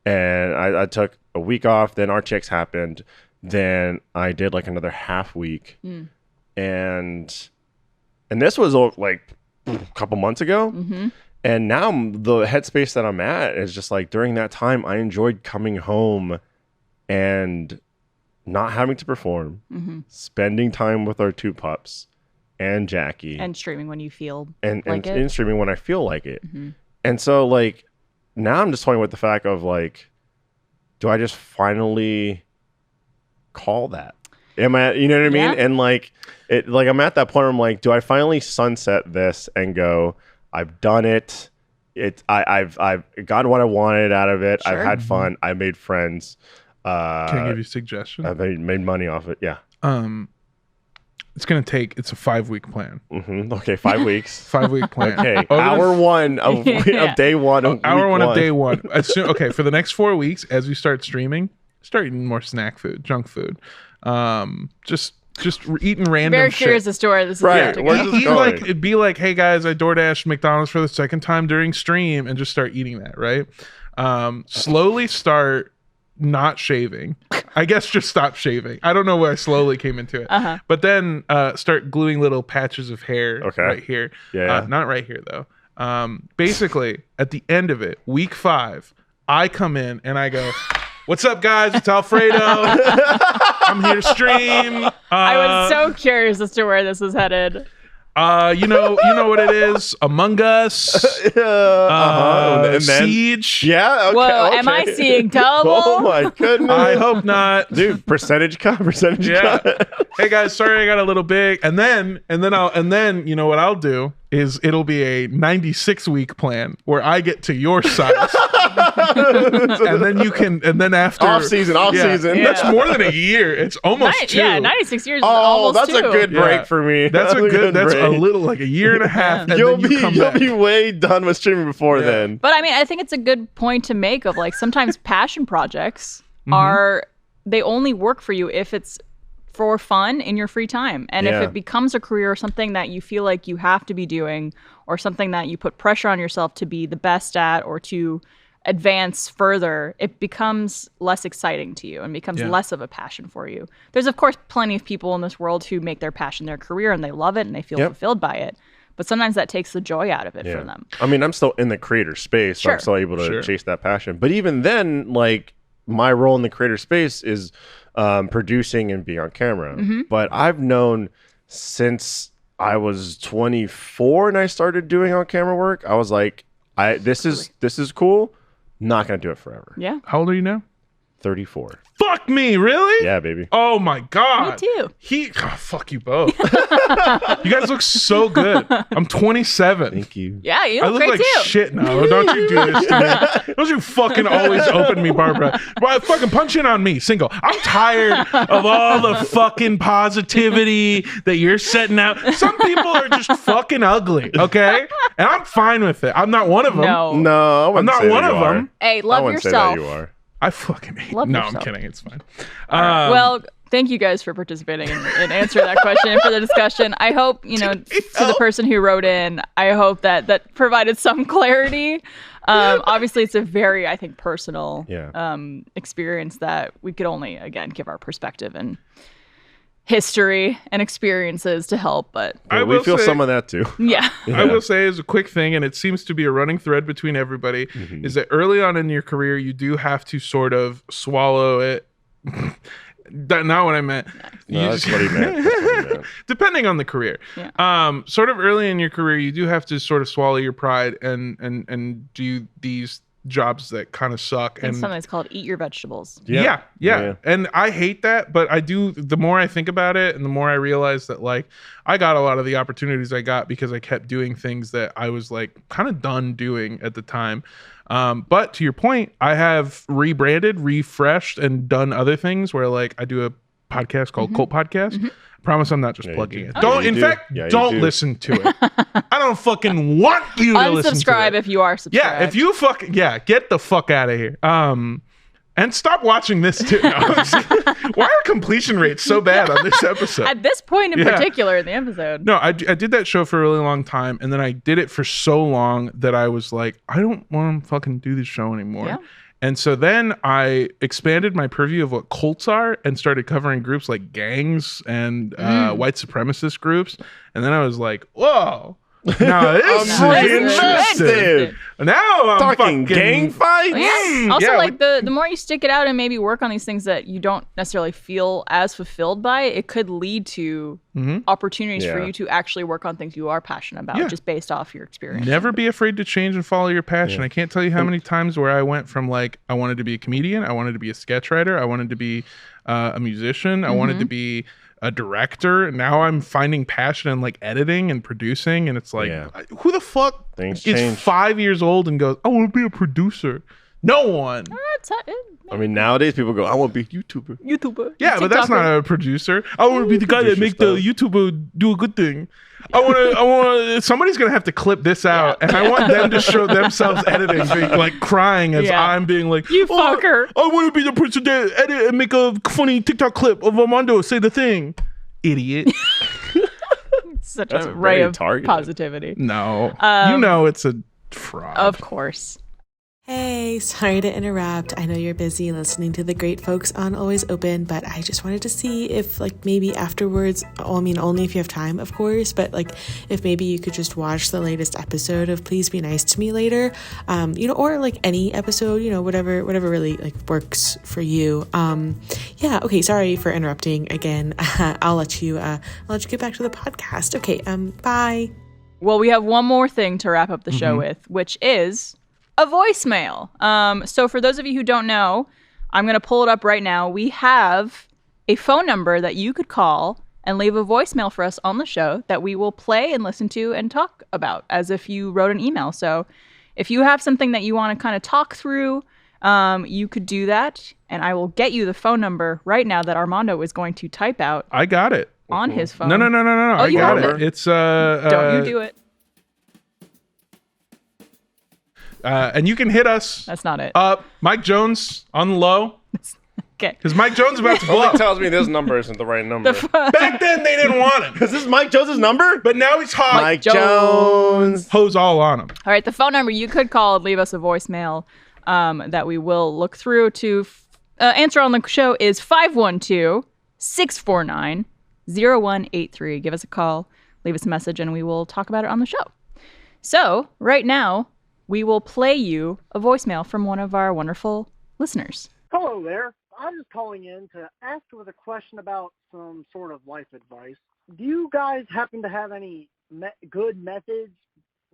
And I took a week off, then RTX happened, then I did like another half week. And this was like a couple months ago. And now the headspace that I'm at is just like, during that time, I enjoyed coming home and not having to perform, spending time with our 2 pups and Jackie. And streaming when you feel like it. And streaming when I feel like it. And so like, now I'm just toying with the fact of like, do I just finally call that? Am I, you know what I mean? And like, I'm at that point where I'm like, do I finally sunset this and go, I've done it. I've gotten what I wanted out of it. I've had fun. I made friends. Can I give you a suggestion? I've made money off it. Yeah. It's a 5-week plan. Okay, 5 weeks. 5-week plan. Okay, hour one of day one. Hour one of day one. Okay, for the next 4 weeks, as we start streaming, start eating more snack food, junk food. Just eating random Very shit. curious as to where this is going. It'd be like, hey guys, I DoorDashed McDonald's for the second time during stream, and just start eating that, right? Slowly start not shaving. I guess just stop shaving. I don't know where I slowly came into it. But then start gluing little patches of hair right here. Not right here though. Basically, at the end of it, week 5, I come in and I go, what's up, guys? It's Alfredo. I'm here to stream. I was so curious as to where this was headed. You know what it is? Among Us. And then, Siege. Yeah. Okay, Whoa, am I seeing double? Oh my goodness. I hope not. Dude, percentage cut. Hey guys, sorry I got a little big. And then you know what I'll do is it'll be a 96-week plan where I get to your size. and then after off season. That's more than a year. It's almost 2. Yeah, 96 years is almost that's 2. A good break for me. That's a little like a year and a half. And you'll be way done with streaming before then. But I mean, I think it's a good point to make of like, sometimes passion projects they only work for you if it's for fun in your free time. And if it becomes a career or something that you feel like you have to be doing, or something that you put pressure on yourself to be the best at or to advance further, it becomes less exciting to you and becomes less of a passion for you. There's of course plenty of people in this world who make their passion their career and they love it and they feel fulfilled by it. But sometimes that takes the joy out of it for them. I mean, I'm still in the creator space, so I'm still able to chase that passion. But even then, like, my role in the creator space is producing and being on camera. But I've known since I was 24 and I started doing on camera work. I was like, this is cool. Not gonna do it forever. Yeah. How old are you now? 34. Fuck me, really? Yeah, baby. Oh my god. Me too. Fuck you both. You guys look so good. I'm 27. Thank you. Yeah, you I look look great like too. shit now. Don't you do this to me. Don't you fucking always open me, Barbara. Well, fucking punch in on me, single. I'm tired of all the fucking positivity that you're setting out. Some people are just fucking ugly, okay? And I'm fine with it. I'm not one of them. No, I'm not one of them. Hey, I love wouldn't yourself. say that you are. I fucking hate. Love No, yourself. I'm kidding. It's fine. Well, thank you guys for participating and answering that question and for the discussion. I hope, to the person who wrote in, I hope that provided some clarity. Obviously, it's a very, I think, personal experience that we could only, again, give our perspective and history and experiences to help. But We feel some of that too. yeah. I will say as a quick thing, and it seems to be a running thread between everybody, is that early on in your career, you do have to sort of swallow it. That's not what I meant. No, that's what he meant. That's what he meant. Depending on the career. Yeah. Sort of early in your career, you do have to sort of swallow your pride and do these jobs that kind of suck. And sometimes called eat your vegetables. Yeah. And I hate that, but I do. The more I think about it and the more I realize that, like, I got a lot of the opportunities I got because I kept doing things that I was like kind of done doing at the time. But to your point, I have rebranded, refreshed, and done other things where, like, I do a podcast called Cult Podcast. Promise I'm not just plugging it. Don't listen to it. I don't fucking want you to listen to it. Unsubscribe if you are subscribed. Yeah, if you get the fuck out of here. And stop watching this too. No, why are completion rates so bad on this episode? At this point in particular in the episode. No, I did that show for a really long time, and then I did it for so long that I was like, I don't want to fucking do this show anymore. Yeah. And so then I expanded my purview of what cults are and started covering groups like gangs and white supremacist groups. And then I was like, whoa. Now this is interesting. Now I'm fucking gang fights. Yeah. Also, the more you stick it out and maybe work on these things that you don't necessarily feel as fulfilled by, it could lead to opportunities for you to actually work on things you are passionate about, just based off your experience. Never be afraid to change and follow your passion. I can't tell you how many times where I went from, like, I wanted to be a comedian, I wanted to be a sketch writer, I wanted to be a musician, I wanted to be a director. Now I'm finding passion in, like, editing and producing, and it's like, who the fuck is 5 years old and goes, I want to be a producer? No one. I mean, nowadays people go, I want to be a YouTuber. Yeah, but that's not a producer. I want to be the guy that make the YouTuber do a good thing. I want to. Somebody's gonna have to clip this out, and I want them to show themselves editing, being, like, crying as I'm being like, you fucker. I want to be the person that edit and make a funny TikTok clip of Armando say the thing, idiot. Such a ray of positivity. No, it's a fraud. Of course. Hey, sorry to interrupt. I know you're busy listening to the great folks on Always Open, but I just wanted to see if, like, maybe afterwards, only if you have time, of course, but, like, if maybe you could just watch the latest episode of Please Be Nice to Me later, or, like, any episode, whatever really, like, works for you. Okay, sorry for interrupting again. I'll let you get back to the podcast. Okay, bye. Well, we have one more thing to wrap up the show with, which is a voicemail. So for those of you who don't know, I'm going to pull it up right now. We have a phone number that you could call and leave a voicemail for us on the show that we will play and listen to and talk about as if you wrote an email. So if you have something that you want to kind of talk through, you could do that. And I will get you the phone number right now that Armando is going to type out. I got it. On his phone. No. I got it. It's don't you do it. And you can hit us. That's not it. Mike Jones on the low. Okay. Because Mike Jones is about to blow up. tells me this number isn't the right number. Back then, they didn't want him. Is this Mike Jones' number? But now he's hot. Mike Jones. Hose all on him. All right. The phone number you could call and leave us a voicemail that we will look through to answer on the show is 512-649-0183. Give us a call, leave us a message, and we will talk about it on the show. So right now, we will play you a voicemail from one of our wonderful listeners. Hello there. I'm just calling in to ask with a question about some sort of life advice. Do you guys happen to have any good methods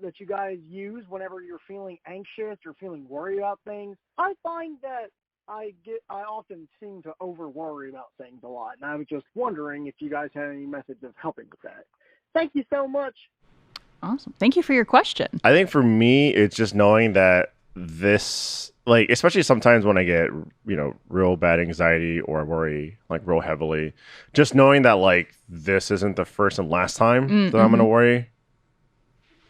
that you guys use whenever you're feeling anxious or feeling worried about things? I find that I often seem to over worry about things a lot, and I was just wondering if you guys had any methods of helping with that. Thank you so much. Awesome. Thank you for your question. I think for me, it's just knowing that this, like, especially sometimes when I get, real bad anxiety or worry, like, real heavily, just knowing that, like, this isn't the first and last time that I'm going to worry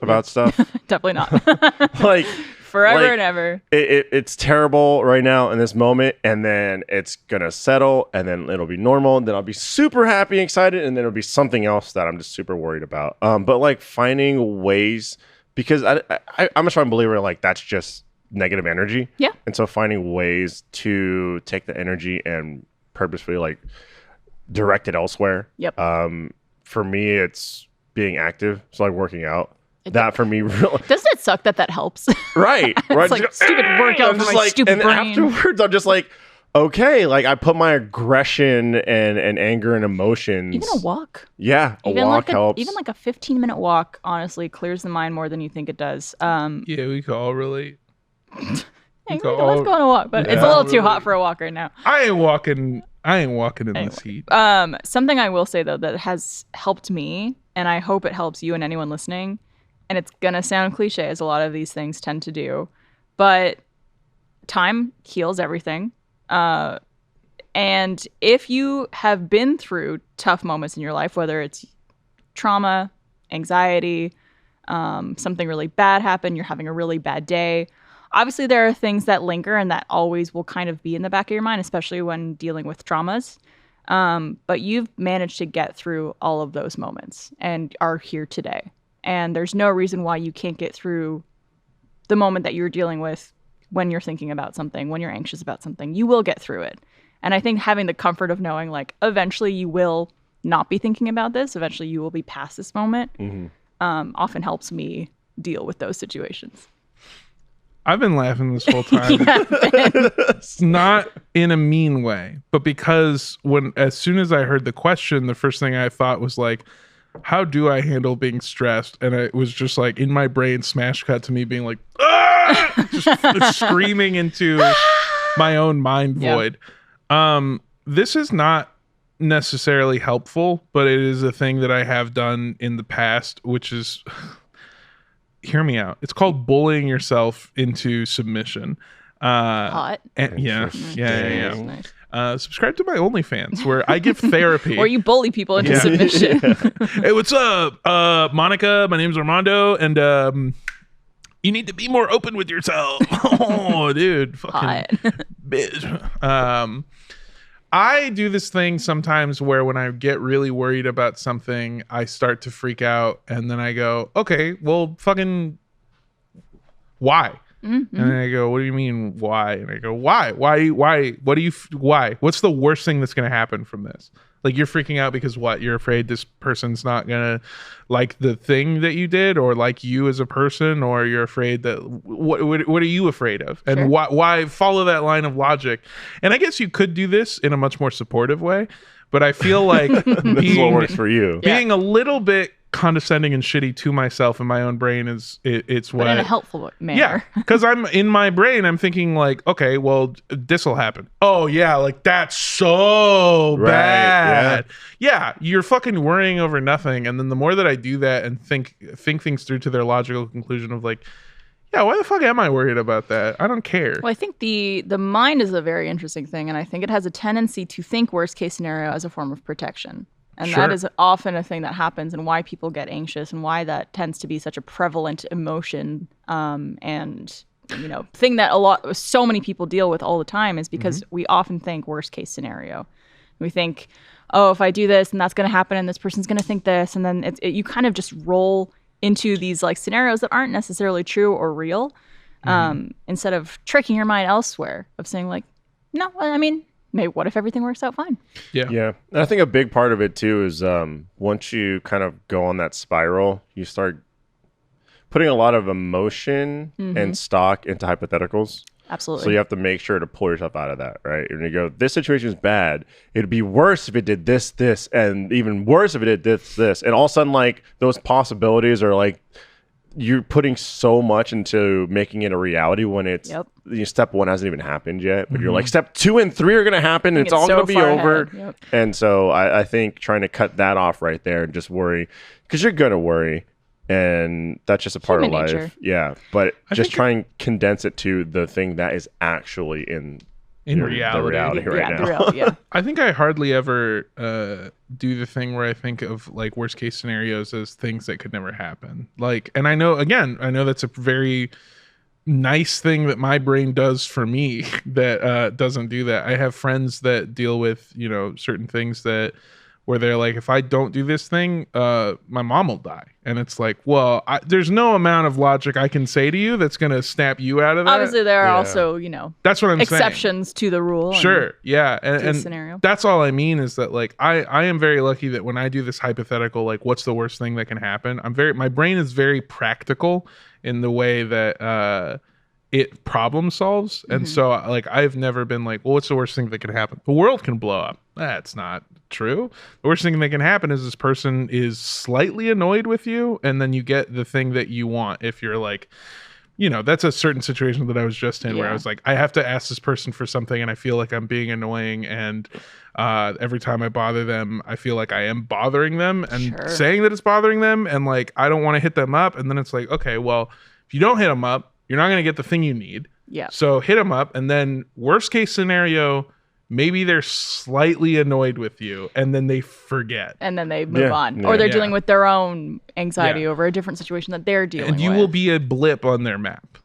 about stuff. Definitely not. Like, forever and ever. It's terrible right now in this moment, and then it's gonna settle, and then it'll be normal, and then I'll be super happy and excited, and then it'll be something else that I'm just super worried about. But like finding ways, because I'm a strong believer like that's just negative energy. Yeah. And so finding ways to take the energy and purposefully like direct it elsewhere. Yep. For me, it's being active, so like working out. That for me really doesn't it suck that helps? Right. It's like stupid workout for my stupid and brain. Afterwards I'm just like, okay, like I put my aggression and anger and emotions. Even a walk. Yeah, a walk helps. Even like a 15-minute walk honestly clears the mind more than you think it does. Yeah, we can all relate. Let's go on a walk, but it's a little too hot for a walk right now. I ain't walking in this heat. Something I will say though that has helped me, and I hope it helps you and anyone listening, and it's gonna sound cliche as a lot of these things tend to do, but time heals everything. And if you have been through tough moments in your life, whether it's trauma, anxiety, something really bad happened, you're having a really bad day, obviously there are things that linger and that always will kind of be in the back of your mind, especially when dealing with traumas. But you've managed to get through all of those moments and are here today. And there's no reason why you can't get through the moment that you're dealing with when you're thinking about something, when you're anxious about something. You will get through it. And I think having the comfort of knowing, like, eventually you will not be thinking about this. Eventually you will be past this moment. Often helps me deal with those situations. I've been laughing this whole time. Not in a mean way, but because as soon as I heard the question, the first thing I thought was like, how do I handle being stressed? And it was just like in my brain smash cut to me being like, ah! just screaming into my own mind void. This is not necessarily helpful, but it is a thing that I have done in the past, which is, hear me out. It's called bullying yourself into submission. Hot. Yeah. Nice. Subscribe to my OnlyFans where I give therapy. Or you bully people into submission. Hey, what's up? Monica, my name's Armando, and you need to be more open with yourself. Oh, dude. Fucking bitch. I do this thing sometimes where when I get really worried about something, I start to freak out, and then I go, okay, well, fucking why? Mm-hmm. And I go, what do you mean why? And I go, why? Why? What's the worst thing that's going to happen from this? Like, you're freaking out because what? You're afraid this person's not going to like the thing that you did or like you as a person, or you're afraid that what are you afraid of? And why follow that line of logic? And I guess you could do this in a much more supportive way, but I feel like this is what works for you. Being a little bit condescending and shitty to myself in my own brain it's what, but in a helpful manner. Yeah, because I'm in my brain, I'm thinking like, okay, well, this will happen. Oh yeah, like that's so bad. Yeah, you're fucking worrying over nothing. And then the more that I do that and think things through to their logical conclusion of like, yeah, why the fuck am I worried about that? I don't care. Well, I think the mind is a very interesting thing, and I think it has a tendency to think worst case scenario as a form of protection. And that is often a thing that happens, and why people get anxious and why that tends to be such a prevalent emotion and thing that so many people deal with all the time is because we often think worst case scenario. We think, oh, if I do this and that's going to happen and this person's going to think this, and then you kind of just roll into these like scenarios that aren't necessarily true or real, instead of tricking your mind elsewhere of saying like, no, I mean, maybe what if everything works out fine? Yeah. And I think a big part of it too is once you kind of go on that spiral, you start putting a lot of emotion and stock into hypotheticals. Absolutely. So you have to make sure to pull yourself out of that, right? And you go, this situation is bad. It'd be worse if it did this, and even worse if it did this. And all of a sudden, like, those possibilities are like, you're putting so much into making it a reality when it's step 1 hasn't even happened yet, but you're like, step 2 and 3 are going to happen and it's all going to be over. And so I think trying to cut that off right there and just worry, because you're going to worry, and that's just a part of life. Nature. Yeah. But just try and condense it to the thing that is actually in reality. The reality right now. I think I hardly ever do the thing where I think of like worst case scenarios as things that could never happen. Like, and I know that's a very nice thing that my brain does for me that doesn't do that. I have friends that deal with, certain things where they're like, if I don't do this thing, my mom will die. And it's like, well, there's no amount of logic I can say to you that's going to snap you out of that. Obviously, there are also, that's what I'm exceptions to the rule. Sure. Yeah. And scenario. That's all I mean is that, like, I am very lucky that when I do this hypothetical, like, what's the worst thing that can happen? My brain is very practical in the way that it problem solves. And so, like, I've never been like, well, what's the worst thing that can happen? The world can blow up. That's not true. The worst thing that can happen is this person is slightly annoyed with you, and then you get the thing that you want. If you're like, that's a certain situation that I was just in where I was like, I have to ask this person for something and I feel like I'm being annoying, and every time I bother them, I feel like I am bothering them and saying that it's bothering them, and like, I don't want to hit them up. And then it's like, okay, well, if you don't hit them up, you're not going to get the thing you need. Yeah. So hit them up, and then worst case scenario, maybe they're slightly annoyed with you, and then they forget. And then they move on. Or they're dealing with their own anxiety over a different situation that they're dealing with. And you will be a blip on their map.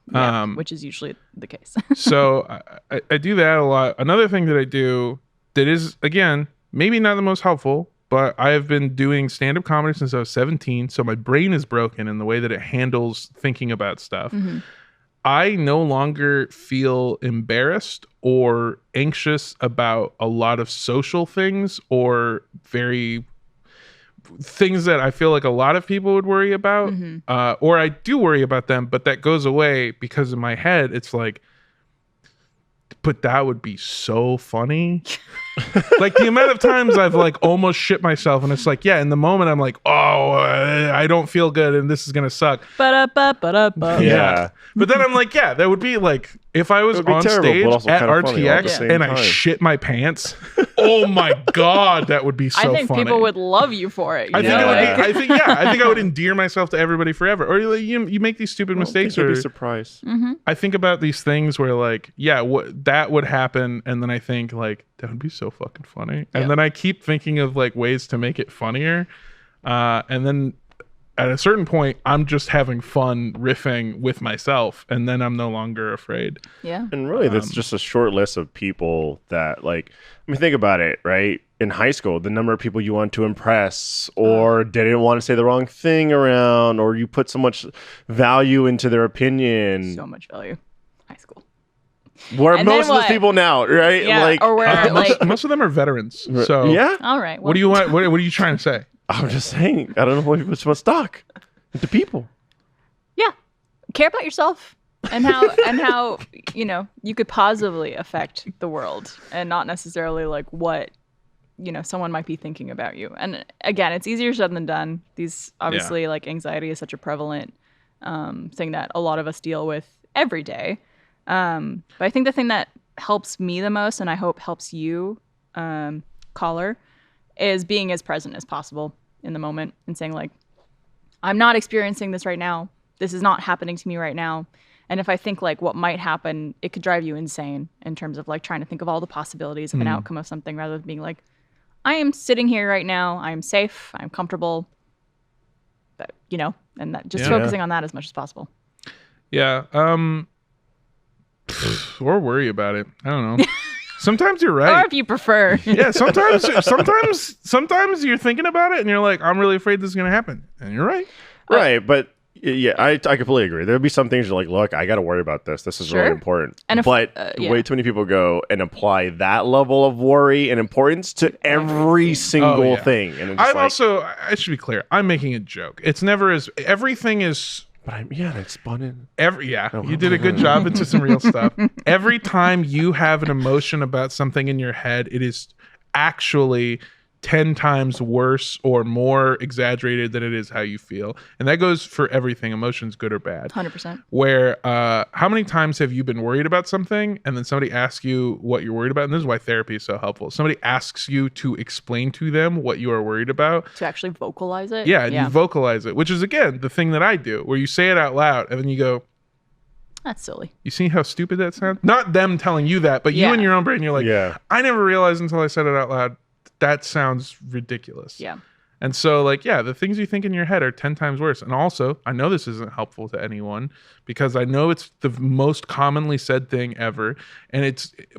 Which is usually the case. So I do that a lot. Another thing that I do that is, again, maybe not the most helpful, but I have been doing stand-up comedy since I was 17, so my brain is broken in the way that it handles thinking about stuff. I no longer feel embarrassed or anxious about a lot of social things or things that I feel like a lot of people would worry about, or I do worry about them, but that goes away because in my head, it's like, but that would be so funny. Like the amount of times I've like almost shit myself, and it's like, yeah, in the moment I'm like, oh, I don't feel good and this is going to suck. Yeah. But then I'm like, yeah, that would be like, if I was on stage at RTX and I shit my pants, oh my God, that would be so funny. I think people would love you for it. I think I would endear myself to everybody forever. Or you make these stupid mistakes, or be surprised. I think about these things where like, yeah, that would happen, and then I think like, that would be so fucking funny. And then I keep thinking of like ways to make it funnier. And then at a certain point, I'm just having fun riffing with myself, and then I'm no longer afraid. Yeah. And really, that's just a short list of people that, like, I mean, think about it, right? In high school, the number of people you want to impress, or didn't want to say the wrong thing around, or you put so much value into their opinion. So much value. High school. Where most of those people now, right? Yeah, like, or where most of them are veterans. So yeah. All right. Well, what do you want? What are you trying to say? I'm just saying. I don't know what's stock to people. Yeah, care about yourself and how you could positively affect the world, and not necessarily like what someone might be thinking about you. And again, it's easier said than done. These obviously like anxiety is such a prevalent thing that a lot of us deal with every day. But I think the thing that helps me the most, and I hope helps you, caller, is being as present as possible in the moment and saying like, I'm not experiencing this right now. This is not happening to me right now. And if I think like what might happen, it could drive you insane in terms of like trying to think of all the possibilities of an outcome of something, rather than being like, I am sitting here right now. I am safe. I'm comfortable. But, and that just focusing on that as much as possible. Yeah. Or worry about it. I don't know. Sometimes you're right. Or if you prefer. Yeah, sometimes you're thinking about it and you're like, I'm really afraid this is going to happen. And you're right. Right, but yeah, I completely agree. There'll be some things you're like, look, I got to worry about this. This is really important. And way too many people go and apply that level of worry and importance to every single thing. And it's I should be clear, I'm making a joke. It's never everything is But I spun in. You did a good job into some real stuff. Every time you have an emotion about something in your head, it is actually 10 times worse or more exaggerated than it is how you feel. And that goes for everything, emotions, good or bad. 100%. Where, how many times have you been worried about something and then somebody asks you what you're worried about? And this is why therapy is so helpful. Somebody asks you to explain to them what you are worried about. To actually vocalize it? Yeah, and you vocalize it, which is, again, the thing that I do, where you say it out loud and then you go, that's silly. you see how stupid that sounds? Not them telling you that, but you in your own brain, you're like, I never realized until I said it out loud. That sounds ridiculous. Yeah. And so, like, the things you think in your head are 10 times worse. And also, I know this isn't helpful to anyone because I know it's the most commonly said thing ever.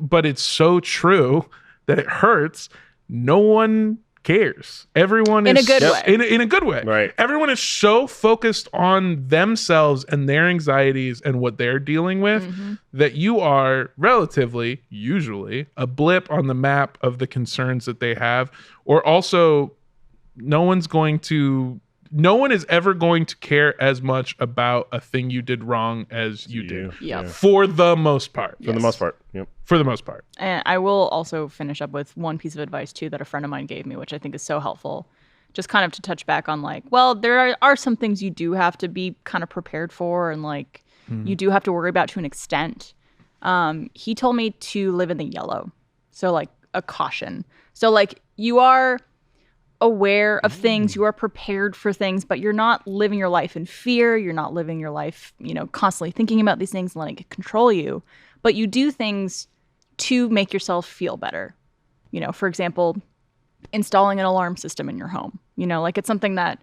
But it's so true that it hurts. No one cares. Everyone is in a good way. In a good way. Right. Everyone is so focused on themselves and their anxieties and what they're dealing with that you are relatively, usually, a blip on the map of the concerns that they have. Or also, no one is ever going to care as much about a thing you did wrong as you do. Yep. For the most part. For the most part. Yep. For the most part. And I will also finish up with one piece of advice, too, that a friend of mine gave me, which I think is so helpful. Just kind of to touch back on, like, well, there are some things you do have to be kind of prepared for and, like, you do have to worry about to an extent. He told me to live in the yellow. So, like, a caution. So, like, you are aware of things, you are prepared for things, but you're not living your life in fear. You're not living your life, constantly thinking about these things and letting it control you. But you do things to make yourself feel better. For example, installing an alarm system in your home. Like, it's something that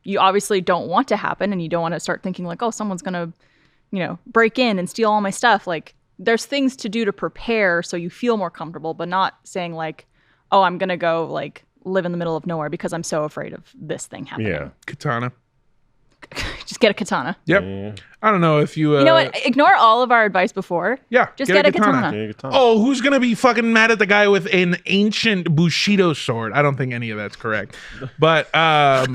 you obviously don't want to happen, and you don't want to start thinking like, oh, someone's going to, break in and steal all my stuff. Like, there's things to do to prepare so you feel more comfortable, but not saying like, oh, I'm going to go like live in the middle of nowhere because I'm so afraid of this thing happening. Yeah. Katana. Just get a katana. Yep. Yeah. I don't know if you... you know what? Ignore all of our advice before. Yeah. Just get a katana. Get a katana. Oh, who's going to be fucking mad at the guy with an ancient Bushido sword? I don't think any of that's correct. But I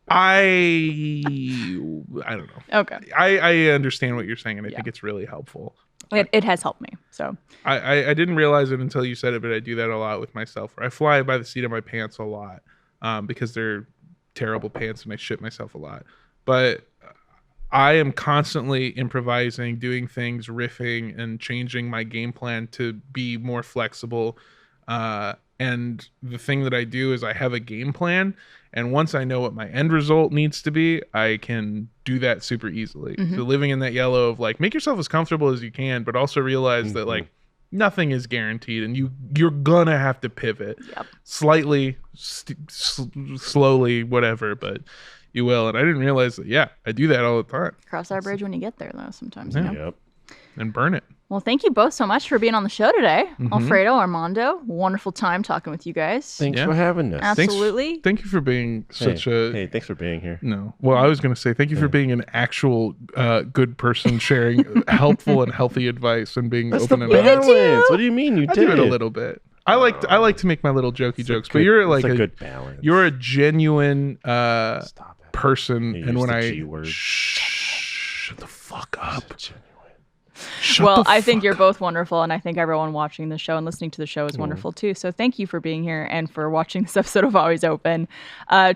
don't know. Okay. I understand what you're saying, and I think it's really helpful. It has helped me. So I didn't realize it until you said it, but I do that a lot with myself. I fly by the seat of my pants a lot because they're terrible pants and I shit myself a lot. But I am constantly improvising, doing things, riffing, and changing my game plan to be more flexible. And the thing that I do is I have a game plan. And once I know what my end result needs to be, I can do that super easily. So living in that yellow of like, make yourself as comfortable as you can, but also realize that like nothing is guaranteed and you're gonna have to pivot slightly, slowly, whatever, but you will. And I didn't realize that, I do that all the time. cross that bridge when you get there, though, sometimes. Yep. And burn it. Well, thank you both so much for being on the show today. Alfredo, Armando, wonderful time talking with you guys. Thanks for having us. Absolutely. Thank you for being such a... Hey, thanks for being here. No. Well, I was going to say thank you for being an actual good person sharing helpful and healthy advice and being open and honest. What do you mean you I do it a little bit. I like to make my little jokey jokes, but you're like a good balance. You're a genuine Stop it. person, You and used when the I G word. shut the fuck up. Well, I think you're both wonderful, and I think everyone watching the show and listening to the show is wonderful too. So thank you for being here and for watching this episode of Always Open.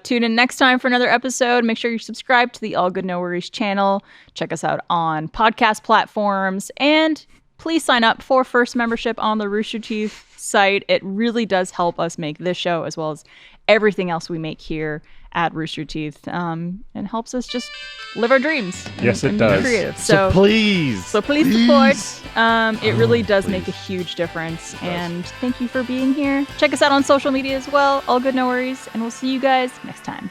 Tune in next time for another episode. Make sure you subscribe to the All Good No Worries channel. Check us out on podcast platforms, and please sign up for first membership on the Rooster Teeth site. It really does help us make this show as well as everything else we make here at Rooster Teeth, and helps us just live our dreams. Yes, it and does. Be creative. So please support. It really does make a huge difference. And thank you for being here. Check us out on social media as well. All Good No Worries, and we'll see you guys next time.